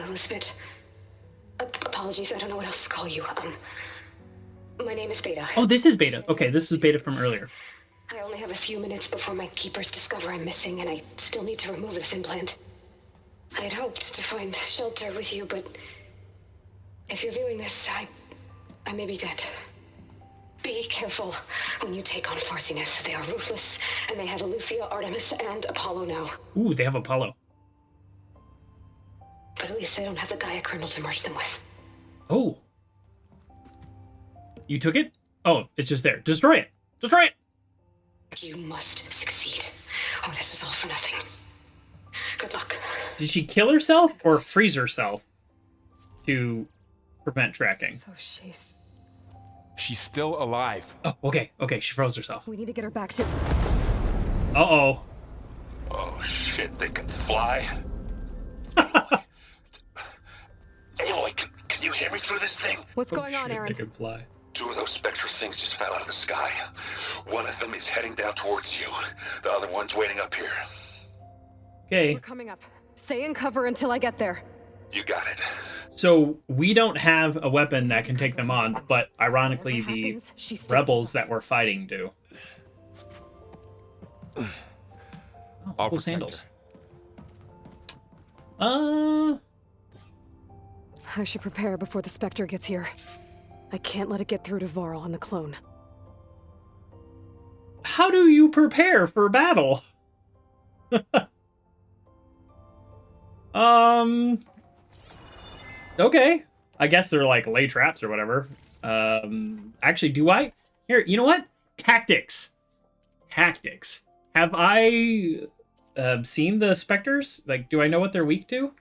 Elizabeth. Apologies, I don't know what else to call you. My name is Beta. Oh, this is Beta. Okay, this is Beta from earlier. I only have a few minutes before my keepers discover I'm missing, and I still need to remove this implant. I had hoped to find shelter with you, but if you're viewing this, I may be dead. Be careful when you take on Far Zenith. They are ruthless, and they have Eleuthia, Artemis, and Apollo now. Ooh, they have Apollo. But at least I don't have the Gaia kernel to merge them with. Oh. You took it? Oh, it's just there. Destroy it. Destroy it! You must succeed. Oh, this was all for nothing. Good luck. Did she kill herself or freeze herself to prevent tracking? So She's still alive. Oh, okay. Okay, she froze herself. We need to get her back to... Uh-oh. Oh, shit, they can fly? Aloy, can you hear me through this thing? What's going on, Aaron? They can fly. 2 of those spectral things just fell out of the sky. One of them is heading down towards you. The other one's waiting up here. Okay. We're coming up. Stay in cover until I get there. You got it. So we don't have a weapon that can take them on, but ironically the rebels that we're fighting do. Oh, cool sandals. I should prepare before the Spectre gets here. I can't let it get through to Varl and the clone. How do you prepare for battle? Okay. I guess they're like lay traps or whatever. Actually, do I? Here, you know what? Tactics. Tactics. Have I seen the Spectres? Like, do I know what they're weak to?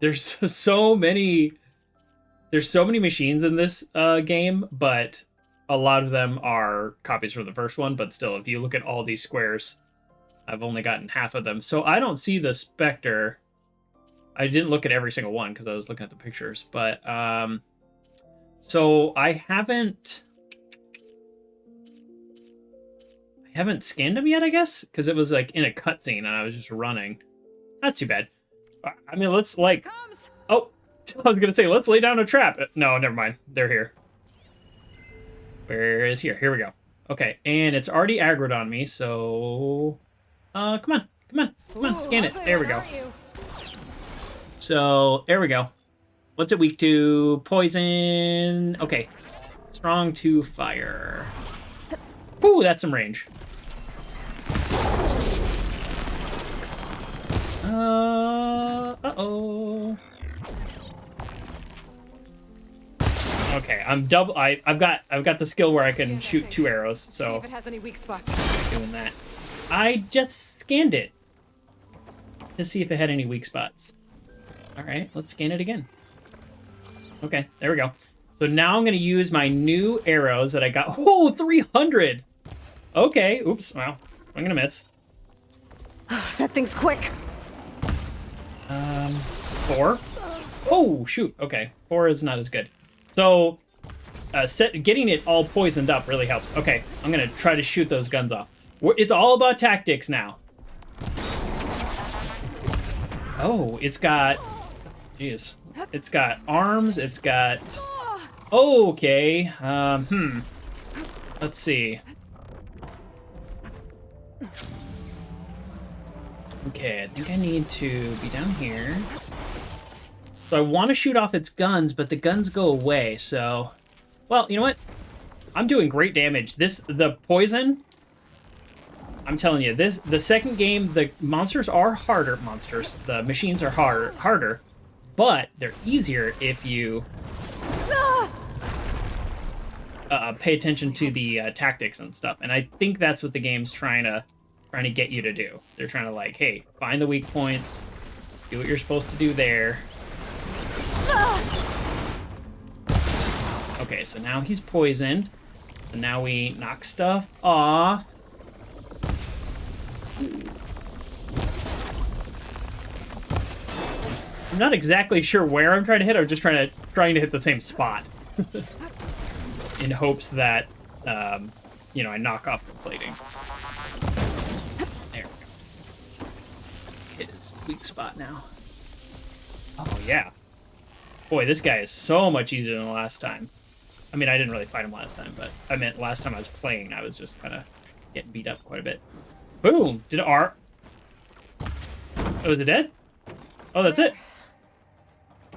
There's so many machines in this game, but a lot of them are copies from the first one. But still, if you look at all these squares, I've only gotten half of them. So I don't see the Spectre. I didn't look at every single one because I was looking at the pictures. But, so I haven't scanned them yet, I guess? Because it was like in a cutscene and I was just running. That's too bad. I mean, let's like... Oh, I was going to say, let's lay down a trap. No, never mind. They're here. Where is here? Here we go. Okay, and it's already aggroed on me, so... come on. Scan it. There we go. So, there we go. What's it weak to? Poison. Okay. Strong to fire. Ooh, that's some range. Uh-oh. Okay, I'm double. I've got the skill where I can shoot 2 arrows. So see if it has any weak spots. Doing that. I just scanned it to see if it had any weak spots. All right, let's scan it again. Okay, there we go. So now I'm going to use my new arrows that I got. Oh, 300! Okay, oops, well, I'm going to miss. That thing's quick. 4. Oh, shoot, okay. 4 is not as good. So, getting it all poisoned up really helps. Okay, I'm going to try to shoot those guns off. It's all about tactics now. Oh, it's got... Jeez. It's got arms, it's got... Okay, let's see. Okay, I think I need to be down here. So I want to shoot off its guns, but the guns go away, so... Well, you know what? I'm doing great damage. The poison... I'm telling you, the second game, the monsters are harder. The machines are harder, but they're easier if you pay attention to the tactics and stuff. And I think that's what the game's trying to get you to do. They're trying to like, hey, find the weak points, do what you're supposed to do there. Okay, so now he's poisoned. And now we knock stuff off. I'm not exactly sure where I'm trying to hit. I'm just trying to hit the same spot in hopes that you know, I knock off the plating. There we go. Hit his weak spot now. Oh yeah. Boy, this guy is so much easier than the last time. I mean, I didn't really fight him last time, but I meant last time I was playing, I was just kind of getting beat up quite a bit. Boom! Did it R? Oh, is it dead? Oh, that's it.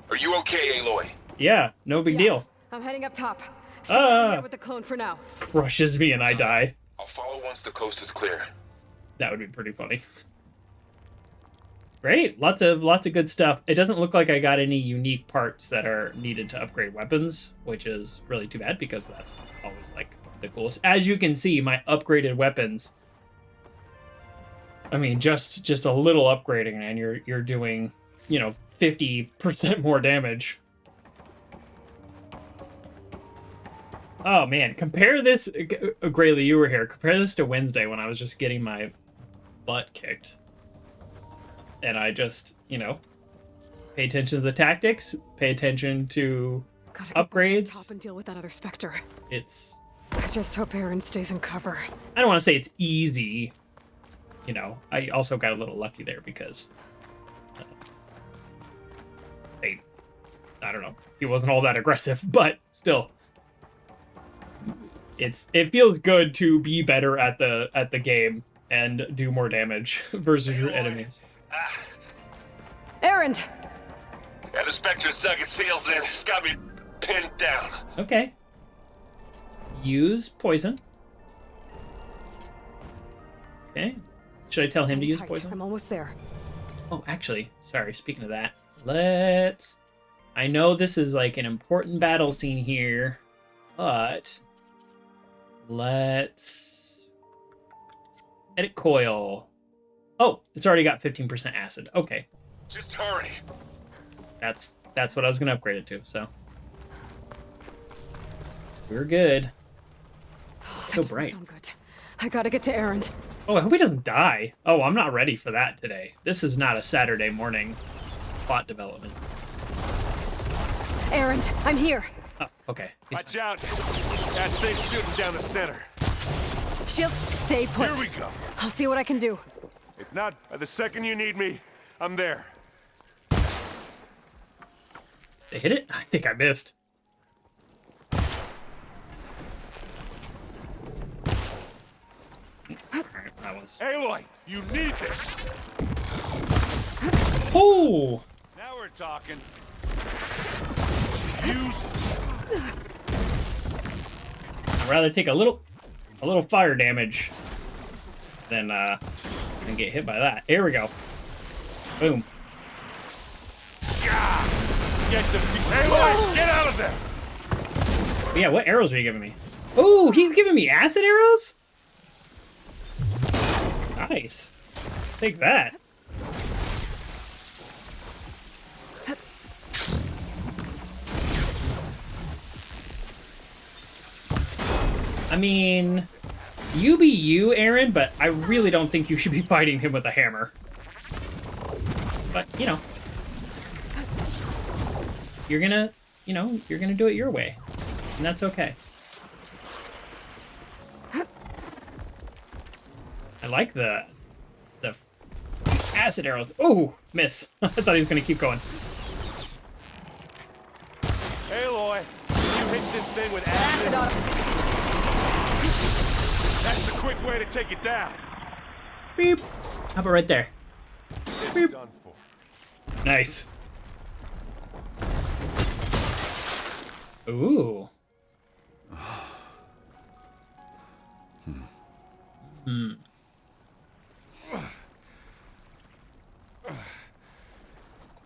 Are you okay, Aloy? Yeah, no big deal. I'm heading up top. Stay right here with the clone for now. Crushes me and I die. I'll follow once the coast is clear. That would be pretty funny. Great, lots of good stuff. It doesn't look like I got any unique parts that are needed to upgrade weapons, which is really too bad because that's always like the coolest. As you can see, my upgraded weapons. I mean, just a little upgrading, and you're doing, you know, 50% more damage. Oh man, compare this, Grayley, you were here. Compare this to Wednesday when I was just getting my butt kicked. And I just, you know, pay attention to the tactics, pay attention to upgrades. Top and deal with that other Spectre. It's... I just hope Aaron stays in cover. I don't want to say it's easy, you know, I also got a little lucky there because I don't know, he wasn't all that aggressive, but still, it feels good to be better at the game and do more damage versus your enemies. Erend! Yeah, the Spectre's dug its heels in. It's got me pinned down. Okay. Use poison. Okay. Should I tell him to use poison? I'm almost there. Oh, actually, sorry, speaking of that, I know this is like an important battle scene here, but let's edit coil. Oh, it's already got 15% acid. Okay. Just hurry. That's what I was gonna upgrade it to, so. We're good. So bright. Sound good. I gotta get to Erend. Oh, I hope he doesn't die. Oh, I'm not ready for that today. This is not a Saturday morning plot development. Erend, I'm here. Oh, okay. Watch out. That thing's shooting down the center. Shield, stay put. Here we go. I'll see what I can do. It's not the second you need me, I'm there. They hit it? I think I missed. Aloy, you need this. Oh! Now we're talking. Use. I'd rather take a little fire damage than get hit by that. Here we go. Boom. Get the Aloy, get out of there. Yeah, what arrows are you giving me? Oh, he's giving me acid arrows? Nice. Take that. I mean, you be you, Erend, but I really don't think you should be fighting him with a hammer. But, you know. You're gonna do it your way. And that's okay. I like the acid arrows. Oh, miss. I thought he was gonna keep going. Aloy, you hit this thing with acid. That's the quick way to take it down. Beep. How about right there? Beep. Done for. Nice. Ooh. Hmm.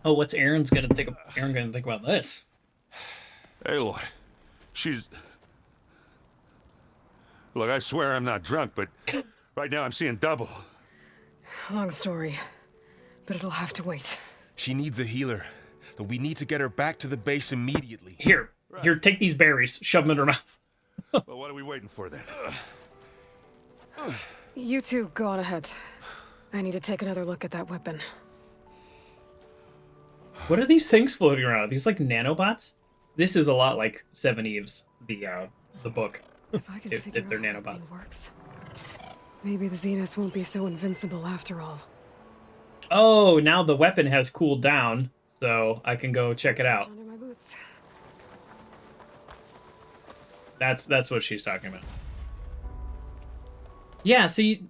Oh, what's Aaron's gonna think? Aaron gonna think about this? Aloy, she's. Look, I swear I'm not drunk, but right now I'm seeing double. Long story, but it'll have to wait. She needs a healer. We need to get her back to the base immediately. Here, take these berries. Shove them in her mouth. Well, what are we waiting for then? You two go on ahead. I need to take another look at that weapon. What are these things floating around? Are these like nanobots? This is a lot like Seven Eves, the book. If I can figure if they're out how nanobots. it works, maybe the Zeniths won't be so invincible after all. Oh, now the weapon has cooled down, so I can go check it out. Under my boots. That's what she's talking about. Yeah, see,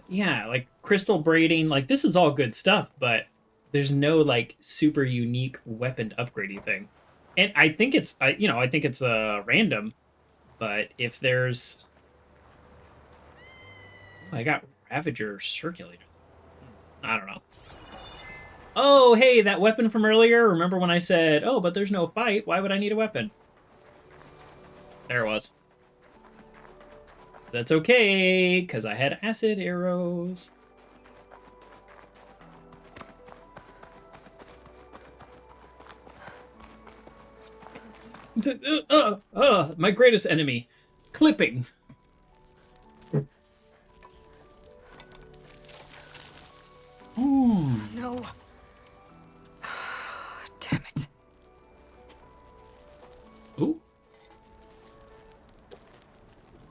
like crystal braiding, like this is all good stuff, but there's no like super unique weapon upgrading thing. And I think it's, I think it's random, but if there's, I got Ravager Circulator. I don't know. Oh, hey, that weapon from earlier. Remember when I said, oh, but there's no fight. Why would I need a weapon? There it was. That's okay, because I had acid arrows. My greatest enemy. Clipping. Ooh. No. Damn it. Ooh.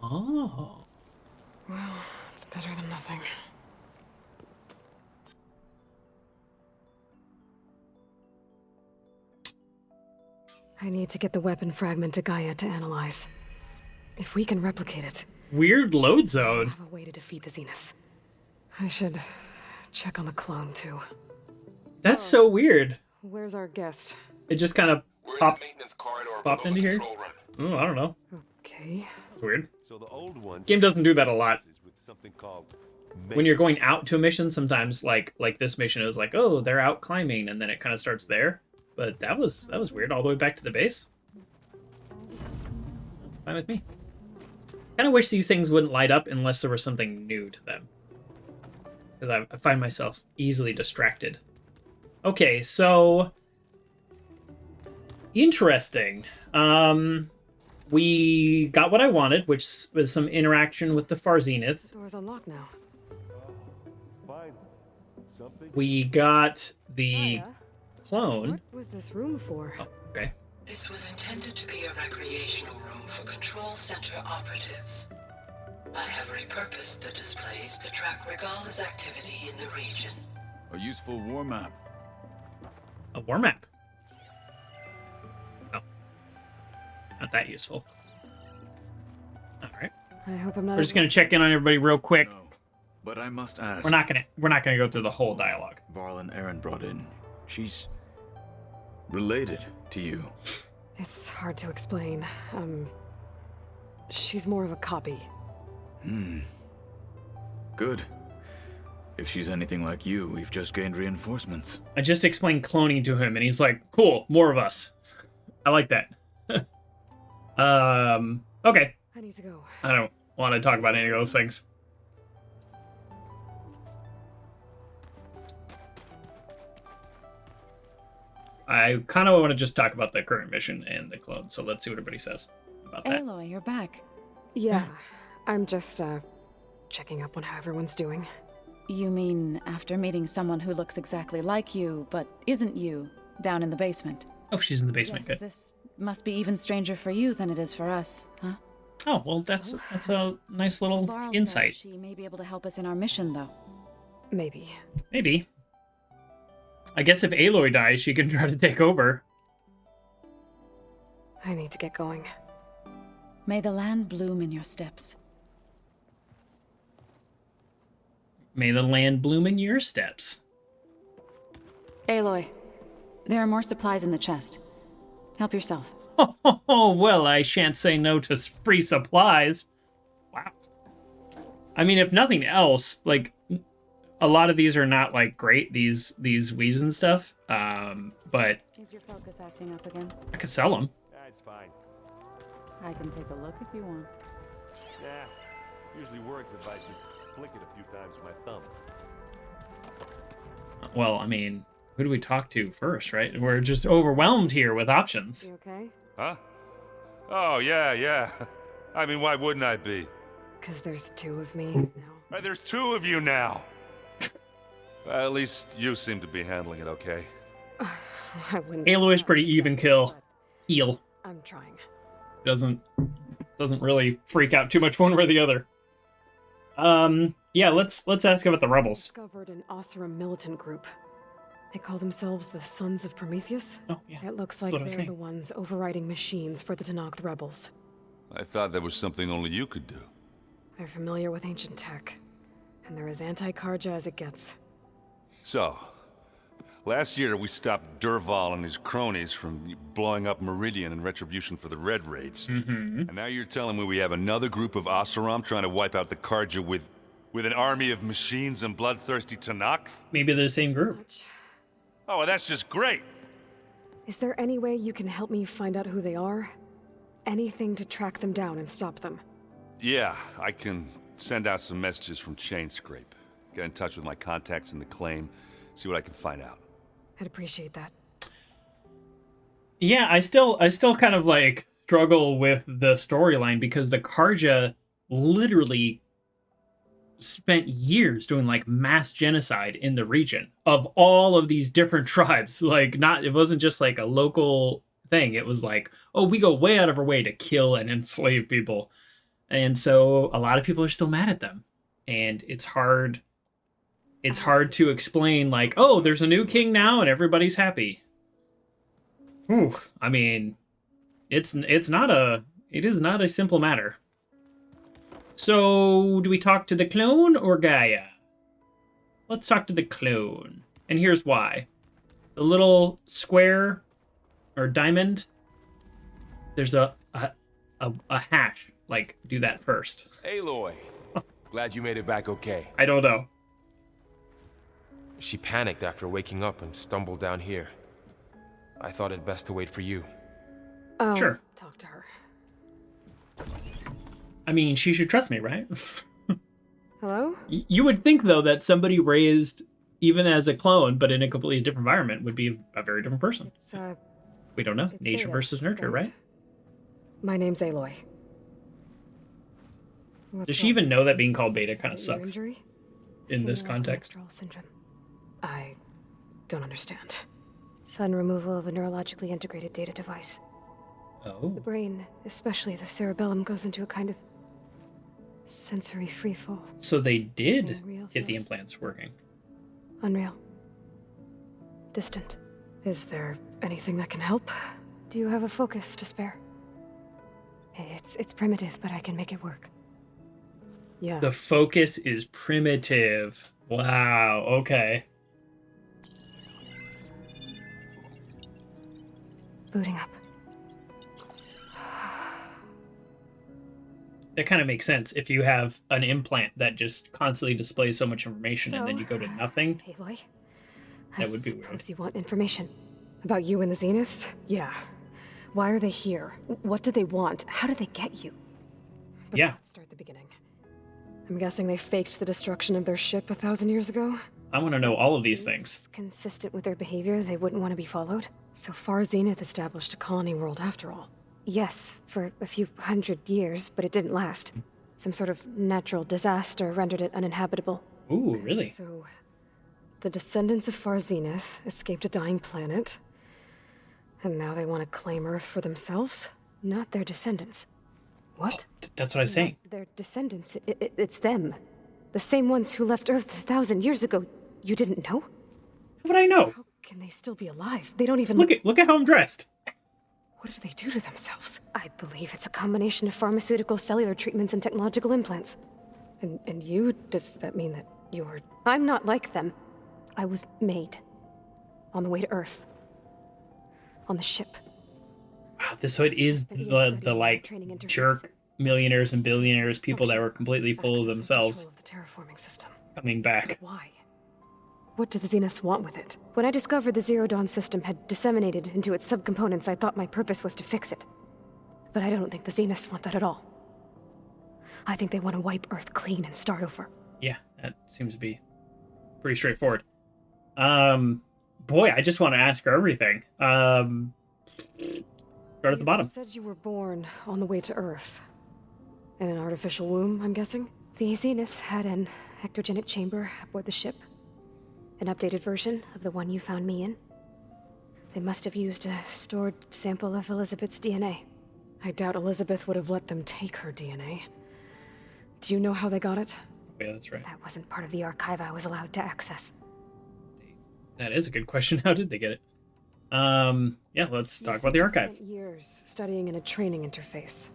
Oh. Well, it's better than nothing. I need to get the weapon fragment to Gaia to analyze. If we can replicate it... Weird load zone. I have a way to defeat the Zeniths. I should check on the clone, too. That's so weird. Where's our guest? It just kind of popped into here. Oh, I don't know. Okay. It's weird. So the old one Game doesn't do that a lot. with something called When you're going out to a mission, sometimes like this mission is like, oh, they're out climbing, and then it kind of starts there. But that was weird, all the way back to the base. Fine with me. Kind of wish these things wouldn't light up unless there was something new to them, because I find myself easily distracted. Okay, so interesting. We got what I wanted, which was some interaction with the Far Zenith. Door's unlocked now. Fine. Something. We got the clone. What was this room for? Oh, okay. This was intended to be a recreational room for Control Center operatives. I have repurposed the displays to track Regala's activity in the region. A useful war map. A war map. Oh. Not that useful. Alright. I hope I'm not... We're just gonna check in on everybody real quick. No, but I must ask. We're not gonna go through the whole dialogue. Varl and Aaron brought in. She's related to you. It's hard to explain. She's more of a copy. Good. If she's anything like you, we've just gained reinforcements. I just explained cloning to him, and he's like, cool, more of us. I like that. Okay. I need to go. I don't want to talk about any of those things. I kind of want to just talk about the current mission and the clone, so let's see what everybody says about that. Aloy, you're back. Yeah, I'm just, checking up on how everyone's doing. You mean after meeting someone who looks exactly like you, but isn't you, down in the basement? Oh, she's in the basement. Yes, Good. this must be even stranger for you than it is for us, huh? Oh, well, that's a nice little Varl insight. said she may be able to help us in our mission, though. Maybe. Maybe. I guess if Aloy dies, she can try to take over. I need to get going. May the land bloom in your steps. May the land bloom in your steps. Aloy, there are more supplies in the chest. Help yourself. Oh, well, I shan't say no to free supplies. Wow. I mean, if nothing else, like, a lot of these are not, like, great, these weaves and stuff, but... Is your focus acting up again? I could sell them. That's fine. I can take a look if you want. Nah, usually works if I just flick it a few times with my thumb. Well, I mean, who do we talk to first, right? We're just overwhelmed here with options. You okay? Huh? Oh, yeah. I mean, why wouldn't I be? Because there's two of me now. Right, there's two of you now. At least you seem to be handling it okay. I wouldn't... Aloy's pretty even kill. Heal. I'm trying. Doesn't really freak out too much one way or the other. Yeah, let's ask about the rebels. Discovered an Oseram militant group. They call themselves the Sons of Prometheus. Oh, yeah. It looks That's like what I was they're saying. the ones overriding machines for the Tenakth rebels. I thought that was something only you could do. They're familiar with ancient tech, and they're as anti-Karja as it gets. So, last year we stopped Durval and his cronies from blowing up Meridian in retribution for the Red Raids. Mm-hmm. And now you're telling me we have another group of Oseram trying to wipe out the Karja with an army of machines and bloodthirsty Tenakth? Maybe they're the same group. Oh, well, that's just great. Is there any way you can help me find out who they are? Anything to track them down and stop them? Yeah, I can send out some messages from Chainscrape. Get in touch with my contacts in the claim, see what I can find out. I'd appreciate that. Yeah, I still kind of like struggle with the storyline because the Karja literally spent years doing like mass genocide in the region of all of these different tribes. Like, it wasn't just like a local thing. It was like, oh, we go way out of our way to kill and enslave people. And so a lot of people are still mad at them. And it's hard to explain like, oh, there's a new king now and everybody's happy. Ooh, I mean, It is not a simple matter. So, do we talk to the clone or Gaia? Let's talk to the clone. And here's why. The little square or diamond, there's a hash. Like, do that first. Aloy, glad you made it back okay. I don't know. She panicked after waking up and stumbled down here. I thought it best to wait for you. Oh, sure. Talk to her. I mean, she should trust me, right? Hello? You would think, though, that somebody raised, even as a clone, but in a completely different environment, would be a very different person. We don't know. Nature versus nurture, right? My name's Aloy. Does she even know that being called Beta kind of sucks? Injury? In this context? Syndrome. I don't understand. Sudden removal of a neurologically integrated data device. Oh. The brain, especially the cerebellum, goes into a kind of sensory freefall. So they did get the implants working. Unreal. Distant. Is there anything that can help? Do you have a focus to spare? It's primitive, but I can make it work. Yeah. The focus is primitive. Wow, okay. Booting up. That kind of makes sense if you have an implant that just constantly displays so much information and then you go to nothing. Aloy, That would be weird. I suppose you want information about you and the Zeniths? Yeah. Why are they here? What do they want? How did they get you? But Yeah. Let's start at the beginning. I'm guessing they faked the destruction of their ship 1,000 years ago? I want to know all of these things. Consistent with their behavior, they wouldn't want to be followed. So far, Zenith established a colony world after all. Yes, for a few hundred years, but it didn't last. Some sort of natural disaster rendered it uninhabitable. Ooh, really? So, the descendants of Far Zenith escaped a dying planet, and now they want to claim Earth for themselves? Not their descendants. What? That's what I was saying. Their descendants, it's them. The same ones who left Earth 1,000 years ago. You didn't know? How would I know? How can they still be alive? They don't even look at how I'm dressed. What do they do to themselves? I believe it's a combination of pharmaceutical, cellular treatments, and technological implants. And you? Does that mean that you're... I'm not like them. I was made. On the way to Earth. On the ship. Wow, so it is the like jerk millionaires and billionaires, people that were completely full of themselves, the terraforming system. coming back. Why? What do the Zeniths want with it? When I discovered the Zero Dawn system had disseminated into its subcomponents, I thought my purpose was to fix it. But I don't think the Zeniths want that at all. I think they want to wipe Earth clean and start over. Yeah, that seems to be pretty straightforward. Boy, I just want to ask her everything. Start at the bottom. You said you were born on the way to Earth. In an artificial womb, I'm guessing? The Zeniths had an ectogenic chamber aboard the ship. An updated version of the one you found me in. They must have used a stored sample of Elizabeth's DNA. I doubt Elizabeth would have let them take her DNA. Do you know how they got it? Yeah, that's right. That wasn't part of the archive I was allowed to access. That is a good question. How did they get it? Yeah, let's talk about the archive. You spent years studying in a training interface.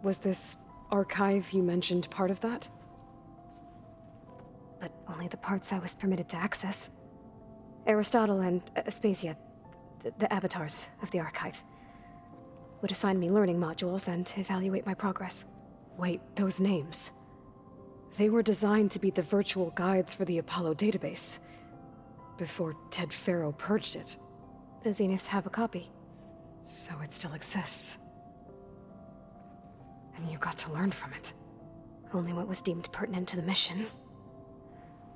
Was this archive you mentioned part of that? But only the parts I was permitted to access. Aristotle and Aspasia, the avatars of the archive, would assign me learning modules and evaluate my progress. Wait, those names. They were designed to be the virtual guides for the Apollo database, before Ted Faro purged it. The Zeniths have a copy, so it still exists. And you got to learn from it. Only what was deemed pertinent to the mission.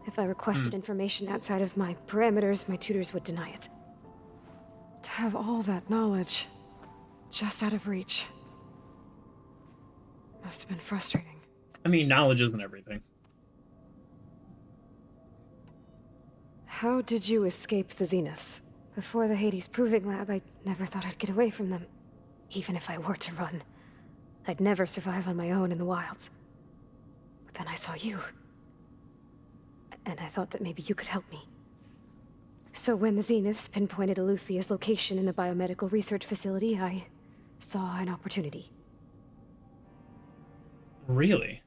If I requested information outside of my parameters, my tutors would deny it. To have all that knowledge, just out of reach, must have been frustrating. I mean, knowledge isn't everything. How did you escape the Zeniths? Before the Hades Proving Lab, I never thought I'd get away from them. Even if I were to run, I'd never survive on my own in the wilds. But then I saw you. And I thought that maybe you could help me. So when the Zeniths pinpointed Eluthia's location in the biomedical research facility, I saw an opportunity. Really?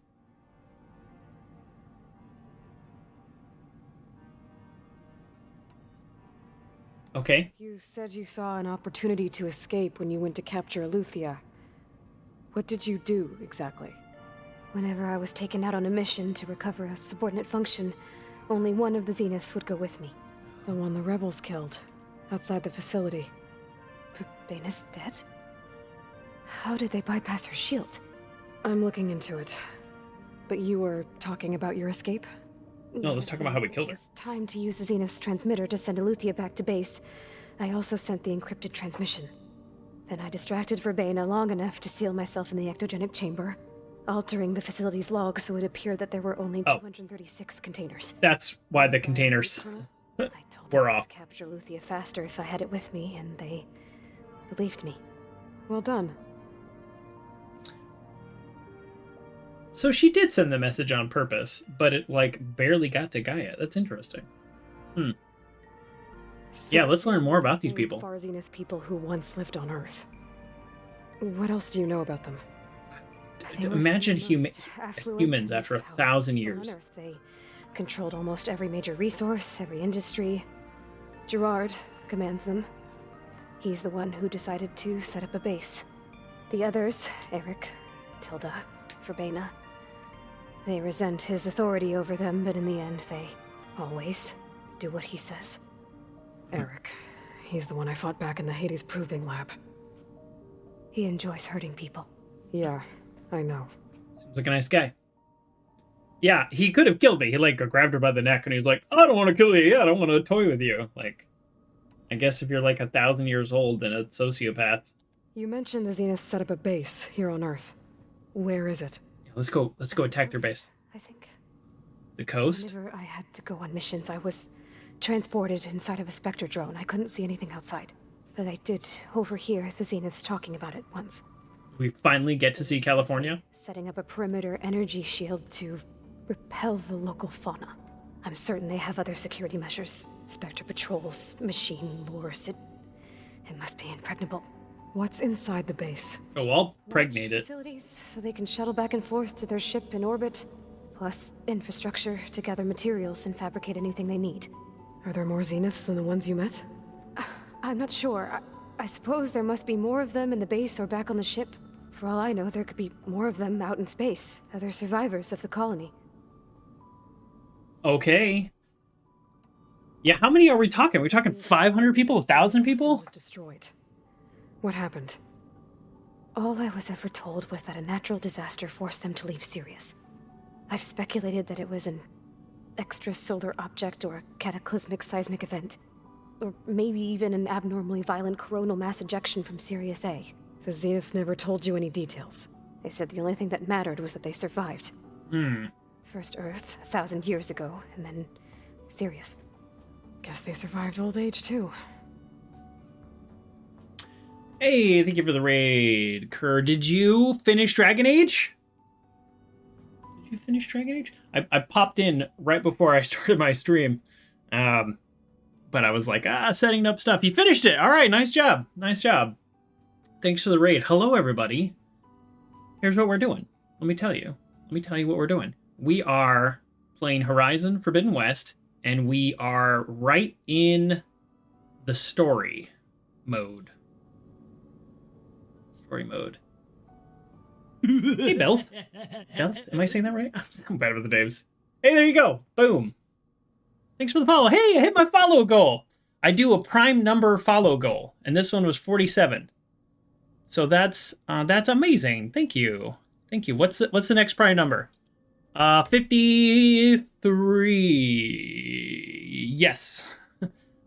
Okay. You said you saw an opportunity to escape when you went to capture Eleuthia. What did you do, exactly? Whenever I was taken out on a mission to recover a subordinate function, only one of the Zeniths would go with me. The one the rebels killed, outside the facility. Verbena's dead? How did they bypass her shield? I'm looking into it. But you were talking about your escape? No, let's talk about how we killed her. It was time to use the Zenith's transmitter to send Eleuthia back to base. I also sent the encrypted transmission. Then I distracted Verbena long enough to seal myself in the ectogenic chamber, altering the facility's log so it appeared that there were only 236 containers. That's why the containers were off. I'd capture Eleuthia faster if I had it with me, and they believed me. Well done. So she did send the message on purpose, but it, like, barely got to Gaia. That's interesting. So Yeah, let's learn more about these people. Far Zenith people who once lived on Earth. What else do you know about them? Imagine humans after 1,000 years. On Earth, they controlled almost every major resource, every industry. Gerard commands them. He's the one who decided to set up a base. The others, Eric, Tilda, Verbena, they resent his authority over them, but in the end, they always do what he says. Eric, he's the one I fought back in the Hades Proving Lab. He enjoys hurting people. Yeah, I know. Seems like a nice guy. Yeah, he could have killed me. He, like, grabbed her by the neck and he's like, I don't want to kill you yet. I want to toy with you. Like, I guess if you're like 1,000 years old and a sociopath. You mentioned the Zenith set up a base here on Earth. Where is it? Yeah, let's go attack their base. I think. The coast? Whenever I had to go on missions, I was transported inside of a Spectre drone. I couldn't see anything outside. But I did overhear the Zeniths talking about it once. We finally get to see California? Setting up a perimeter energy shield to repel the local fauna. I'm certain they have other security measures. Spectre patrols, machine lures. It must be impregnable. What's inside the base? Oh, I'll pregnate it. Facilities, so they can shuttle back and forth to their ship in orbit. Plus, infrastructure to gather materials and fabricate anything they need. Are there more Zeniths than the ones you met? I'm not sure. I suppose there must be more of them in the base or back on the ship. For all I know, there could be more of them out in space. Other survivors of the colony. Okay. Yeah, how many are we talking? Are we talking 500 people? 1,000 people? Was destroyed. What happened? All I was ever told was that a natural disaster forced them to leave Sirius. I've speculated that it was an extrasolar object or a cataclysmic seismic event. Or maybe even an abnormally violent coronal mass ejection from Sirius A. The Zeniths never told you any details. They said the only thing that mattered was that they survived. First Earth, 1,000 years ago, and then Sirius. Guess they survived old age, too. Hey, thank you for the raid. Kerr, did you finish Dragon Age? Did you finish Dragon Age? I popped in right before I started my stream. But I was like, setting up stuff. You finished it. All right, nice job. Nice job. Thanks for the raid. Hello, everybody. Here's what we're doing. Let me tell you what we're doing. We are playing Horizon Forbidden West, and we are right in the story mode. Story mode. Hey, Belle. Belle, am I saying that right? I'm bad with the names. Hey, there you go. Boom. Thanks for the follow. Hey, I hit my follow goal. I do a prime number follow goal, and this one was 47. So that's amazing. Thank you. Thank you. What's the next prime number? 53. Yes.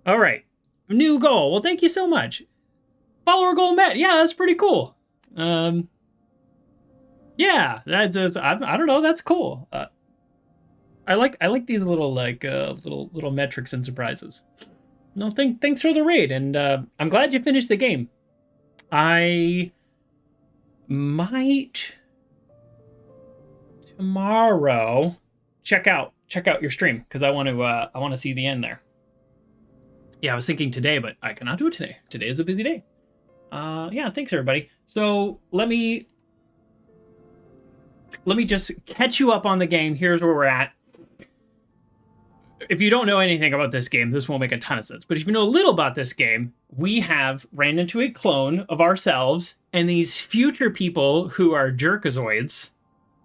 All right. New goal. Well, thank you so much. Follower goal met. Yeah, that's pretty cool. Yeah, that's I don't know. That's cool. I like these little little metrics and surprises. No, thanks for the raid, and I'm glad you finished the game. I might tomorrow check out your stream because I want to see the end there. Yeah, I was thinking today, but I cannot do it today. Today is a busy day. Yeah, thanks everybody. So let me just catch you up on the game. Here's where we're at. If you don't know anything about this game, this won't make a ton of sense. But if you know a little about this game, we have ran into a clone of ourselves, and these future people who are jerkazoids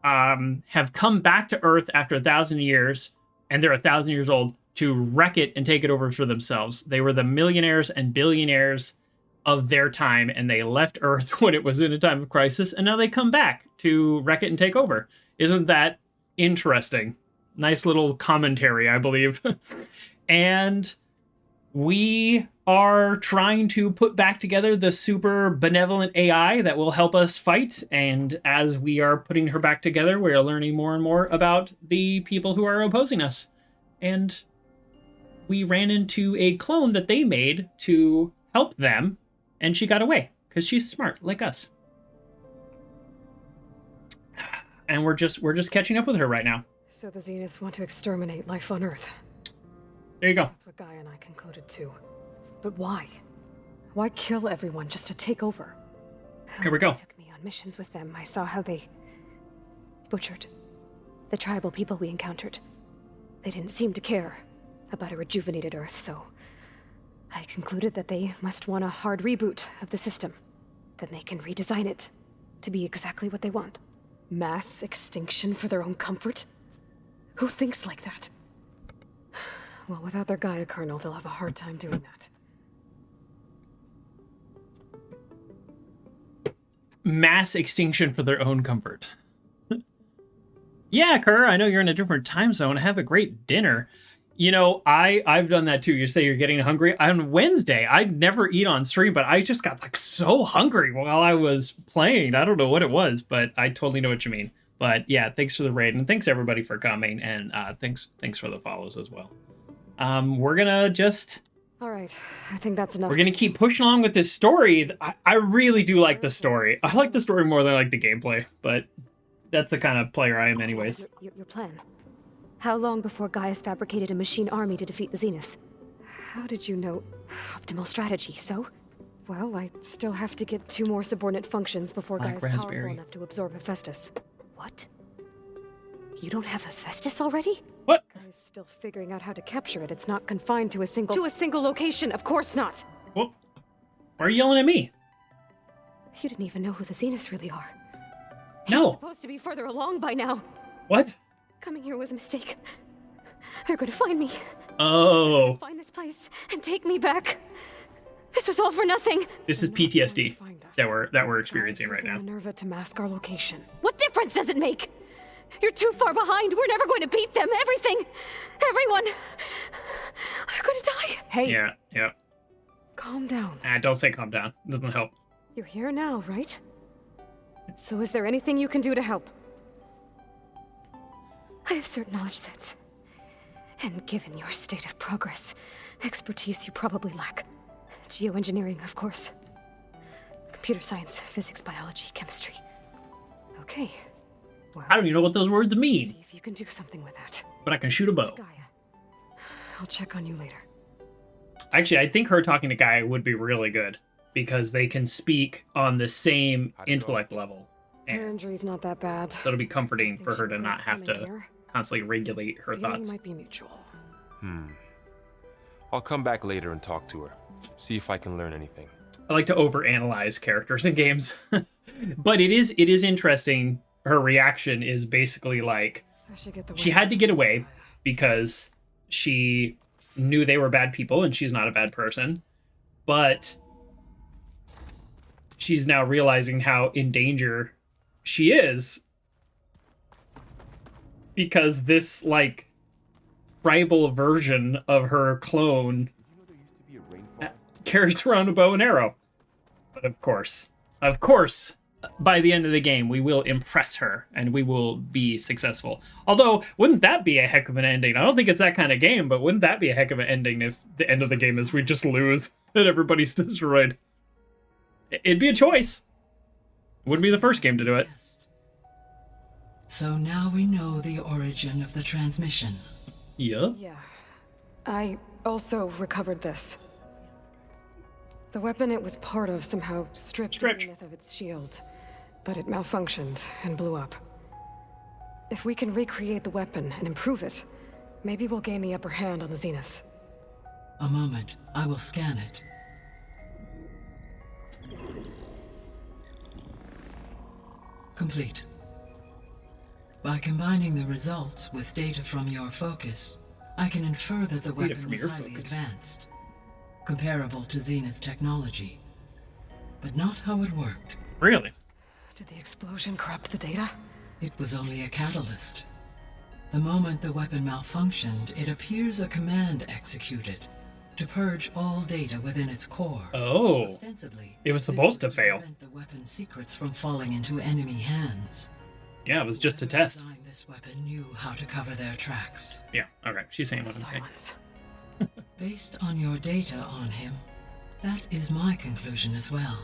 have come back to Earth after 1,000 years, and they're 1,000 years old, to wreck it and take it over for themselves. They were the millionaires and billionaires of their time, and they left Earth when it was in a time of crisis, and now they come back to wreck it and take over. Isn't that interesting? Nice little commentary, I believe. And we are trying to put back together the super benevolent AI that will help us fight. And as we are putting her back together, we are learning more and more about the people who are opposing us. And we ran into a clone that they made to help them, and she got away because she's smart like us. And we're just catching up with her right now. So the Zeniths want to exterminate life on Earth. There you go. That's what Guy and I concluded too. But why? Why kill everyone just to take over? Here we go. They took me on missions with them. I saw how they butchered the tribal people we encountered. They didn't seem to care about a rejuvenated Earth, so I concluded that they must want a hard reboot of the system. Then they can redesign it to be exactly what they want. Mass extinction for their own comfort? Who thinks like that? Well, without their Gaia kernel, they'll have a hard time doing that. Mass extinction for their own comfort. Yeah, Kerr, I know you're in a different time zone. Have a great dinner. You know, I've done that too. You say you're getting hungry. On Wednesday, I never eat on stream, but I just got like so hungry while I was playing. I don't know what it was, but I totally know what you mean. But yeah, thanks for the raid, and thanks everybody for coming, and thanks for the follows as well. We're gonna just... All right, I think that's enough. We're gonna keep pushing along with this story. I really do like the story. I like the story more than I like the gameplay, but that's the kind of player I am anyways. Your plan. How long before Gaius fabricated a machine army to defeat the Zeniths? How did you know? Optimal strategy, so? Well, I still have to get 2 more subordinate functions before Gaius is powerful enough to absorb Hephaestus. What? You don't have Hephaestus already? What? Gaius still figuring out how to capture it. It's not confined to a single location. Of course not. Well, why are you yelling at me? You didn't even know who the Zeniths really are. No. You're supposed to be further along by now. What? Coming here was a mistake. They're going to find me. Oh. Find this place and take me back. This was all for nothing. This is PTSD that we're experiencing right now. Minerva to mask our location. What difference does it make? You're too far behind. We're never going to beat them. Everything, everyone, are going to die. Hey. Yeah. Calm down. Don't say calm down. It doesn't help. You're here now, right? So is there anything you can do to help? I have certain knowledge sets. And given your state of progress, expertise you probably lack. Geoengineering, of course. Computer science, physics, biology, chemistry. Okay. Well, I don't even know what those words mean. See if you can do something with that. But I can shoot a bow. I'll check on you later. Actually, I think her talking to Gaia would be really good, because they can speak on the same intellect level. Her injury's not that bad. That'll be comforting for her to not have to constantly regulate her thoughts. Might be mutual. I'll come back later and talk to her. See if I can learn anything. I like to overanalyze characters in games. But it is interesting. Her reaction is basically like, she had to get away because she knew they were bad people and she's not a bad person. But she's now realizing how in danger she is, because this like tribal version of her clone carries around a bow and arrow. But of course, by the end of the game, we will impress her and we will be successful. Although, wouldn't that be a heck of an ending? I don't think it's that kind of game, but wouldn't that be a heck of an ending if the end of the game is we just lose and everybody's destroyed? It'd be a choice. It wouldn't be the first game to do it. So now we know the origin of the transmission. Yeah? Yeah. I also recovered this. The weapon it was part of somehow stripped the Zenith of its shield, but it malfunctioned and blew up. If we can recreate the weapon and improve it, maybe we'll gain the upper hand on the Zeniths. A moment. I will scan it. Complete. By combining the results with data from your focus, I can infer that the weapon was highly advanced, comparable to Zenith technology, but not how it worked. Really? Did the explosion corrupt the data? It was only a catalyst. The moment the weapon malfunctioned, it appears a command executed to purge all data within its core. Oh. Ostensibly, It was supposed to fail. prevent the weapon's secrets from falling into enemy hands. Yeah, it was just a test. This weapon knew how to cover their tracks. Yeah, alright. She's saying what I'm saying. Based on your data on him, that is my conclusion as well.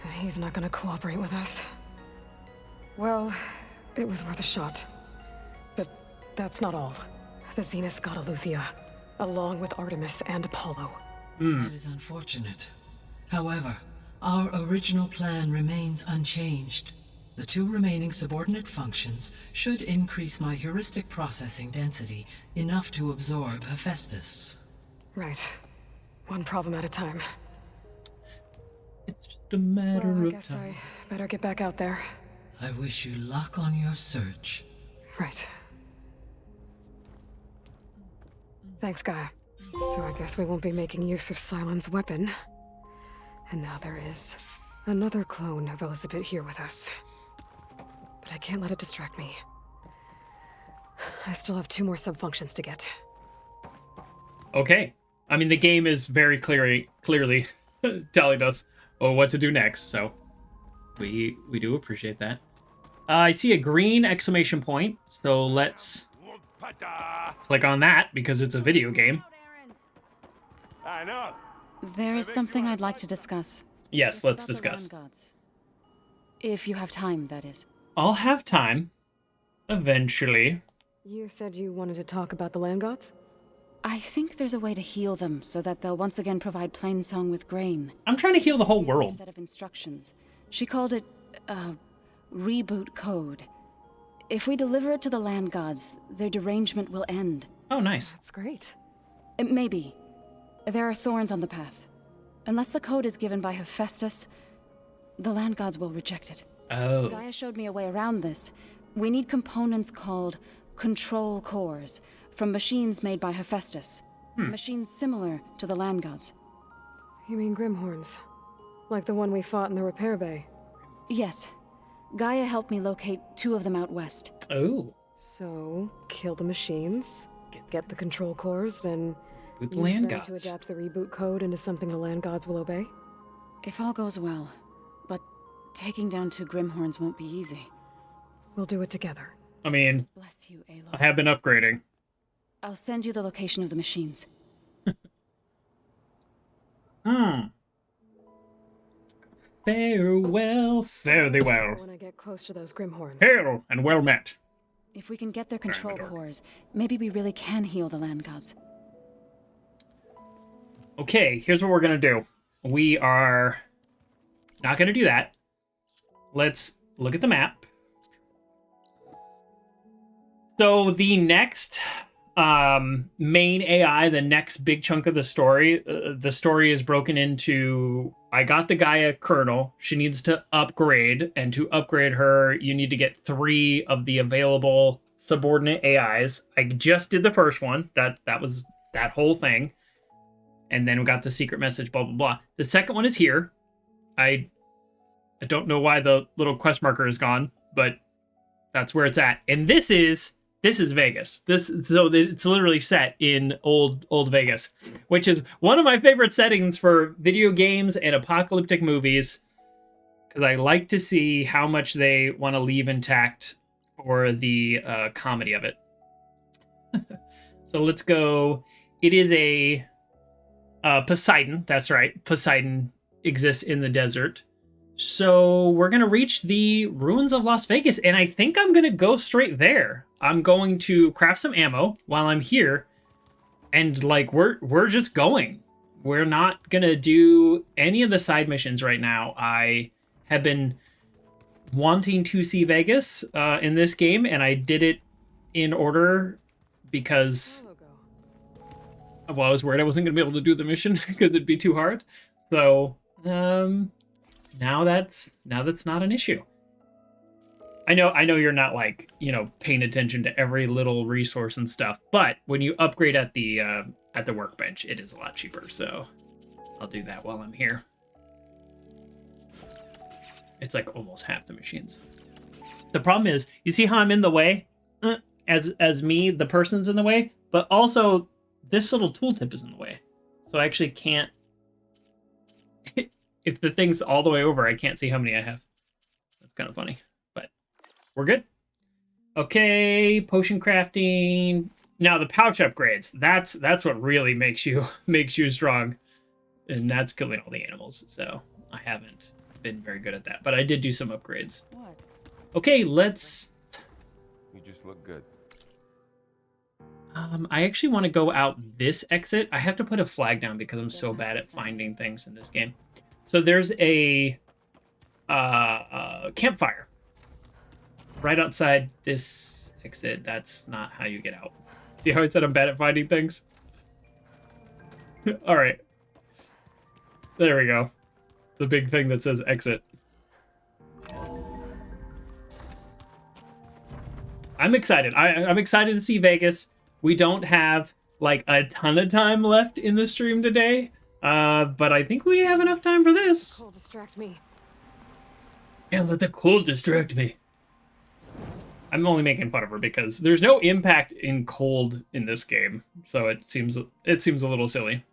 And he's not gonna cooperate with us. Well, it was worth a shot. But that's not all. The Zeniths got Eleuthia, along with Artemis and Apollo. That is unfortunate. However, our original plan remains unchanged. The 2 remaining subordinate functions should increase my heuristic processing density enough to absorb Hephaestus. Right. One problem at a time. It's just a matter Well, I of guess time. I better get back out there. I wish you luck on your search. Right. Thanks, Gaia. So I guess we won't be making use of Cylon's weapon. And now there is another clone of Elizabeth here with us. But I can't let it distract me. I still have 2 more subfunctions to get. Okay. I mean, the game is very clearly telling us what to do next, so we do appreciate that. I see a green exclamation point, so let's click on that because it's a video game. I know. There is something I'd like to discuss. Yes, It's let's about the discuss. Land Gods. If you have time, that is. I'll have time. Eventually. You said you wanted to talk about the land gods? I think there's a way to heal them so that they'll once again provide Plainsong with grain. I'm trying to heal the whole A world. set of instructions. She called it, reboot code. If we deliver it to the land gods, their derangement will end. Oh, nice. That's great. Maybe. There are thorns on the path. Unless the code is given by Hephaestus, the land gods will reject it. Oh. Gaia showed me a way around this. We need components called control cores from machines made by Hephaestus. Machines similar to the land gods. You mean Grimhorns? Like the one we fought in the repair bay? Yes. Gaia helped me locate 2 of them out west. Oh. So, kill the machines, get the control cores, then With use land them gods. to adapt the reboot code into something the land gods will obey? If all goes well. But taking down 2 Grimhorns won't be easy. We'll do it together. I mean, Bless you, Aloy. I have been upgrading. I'll send you the location of the machines. Farewell, fare thee well. When I get close to those Grimhorns. Hail and well met. If we can get their control cores, maybe we really can heal the land gods. Okay, here's what we're gonna do. We are not gonna do that. Let's look at the map. So the next main AI, the next big chunk of the story is broken into, I got the Gaia kernel. She needs to upgrade, and to upgrade her, you need to get 3 of the available subordinate AIs. I just did the first one. That was that whole thing. And then we got the secret message, blah, blah, blah. The second one is here. I don't know why the little quest marker is gone, but that's where it's at. And this is Vegas. So it's literally set in old Vegas, which is one of my favorite settings for video games and apocalyptic movies, because I like to see how much they want to leave intact for the comedy of it. So let's go. It is a Poseidon. That's right. Poseidon exists in the desert. So we're going to reach the ruins of Las Vegas, and I think I'm going to go straight there. I'm going to craft some ammo while I'm here, and like we're just going. we're not gonna do any of the side missions right now. I have been wanting to see Vegas in this game, and I did it in order because, well, I was worried I wasn't gonna be able to do the mission because it'd be too hard. So now that's not an issue. I know you're not like, you know, paying attention to every little resource and stuff, but when you upgrade at the workbench, it is a lot cheaper. So I'll do that while I'm here. It's like almost half the machines. The problem is, you see how I'm in the way? As me, the person's in the way, but also this little tooltip is in the way. So I actually can't, if the thing's all the way over, I can't see how many I have. That's kind of funny, but we're good. Okay, potion crafting. Now the pouch upgrades. That's what really makes you strong. And that's killing all the animals. So I haven't been very good at that, but I did do some upgrades. What? Okay, let's... You just look good. I actually want to go out this exit. I have to put a flag down because I'm so bad at finding things in this game. So there's a campfire right outside this exit. That's not how you get out. See how I said I'm bad at finding things? All right. There we go. The big thing that says exit. I'm excited. I'm excited to see Vegas. We don't have like a ton of time left in the stream today, but I think we have enough time for this. Cold distract me. Can't let the cold distract me. I'm only making fun of her because there's no impact in cold in this game, so it seems a little silly.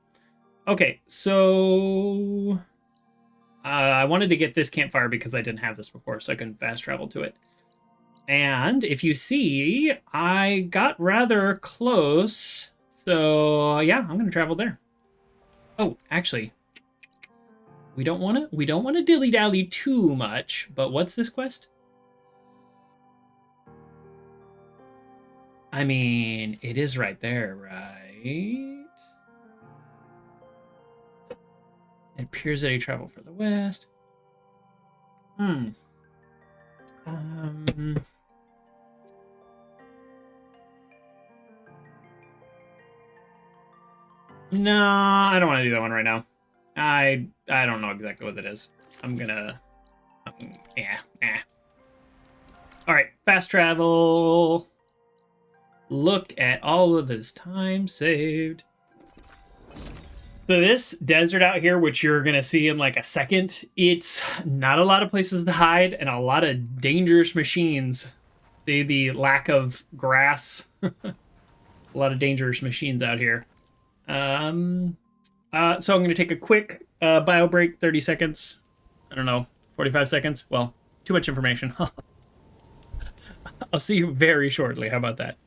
Okay, so I wanted to get this campfire because I didn't have this before, so I couldn't fast travel to it. And if you see, I got rather close. So yeah, I'm gonna travel there. Oh, actually, we don't want to dilly-dally too much. But what's this quest? I mean, it is right there, right? It appears that he traveled for the west. No, I don't want to do that one right now. I don't know exactly what it is. I'm gonna... All right, fast travel. Look at all of this time saved. So this desert out here, which you're going to see in like a second, it's not a lot of places to hide and a lot of dangerous machines. See the lack of grass. A lot of dangerous machines out here. So I'm going to take a quick bio break, 30 seconds. I don't know, 45 seconds. Well, too much information. I'll see you very shortly. How about that?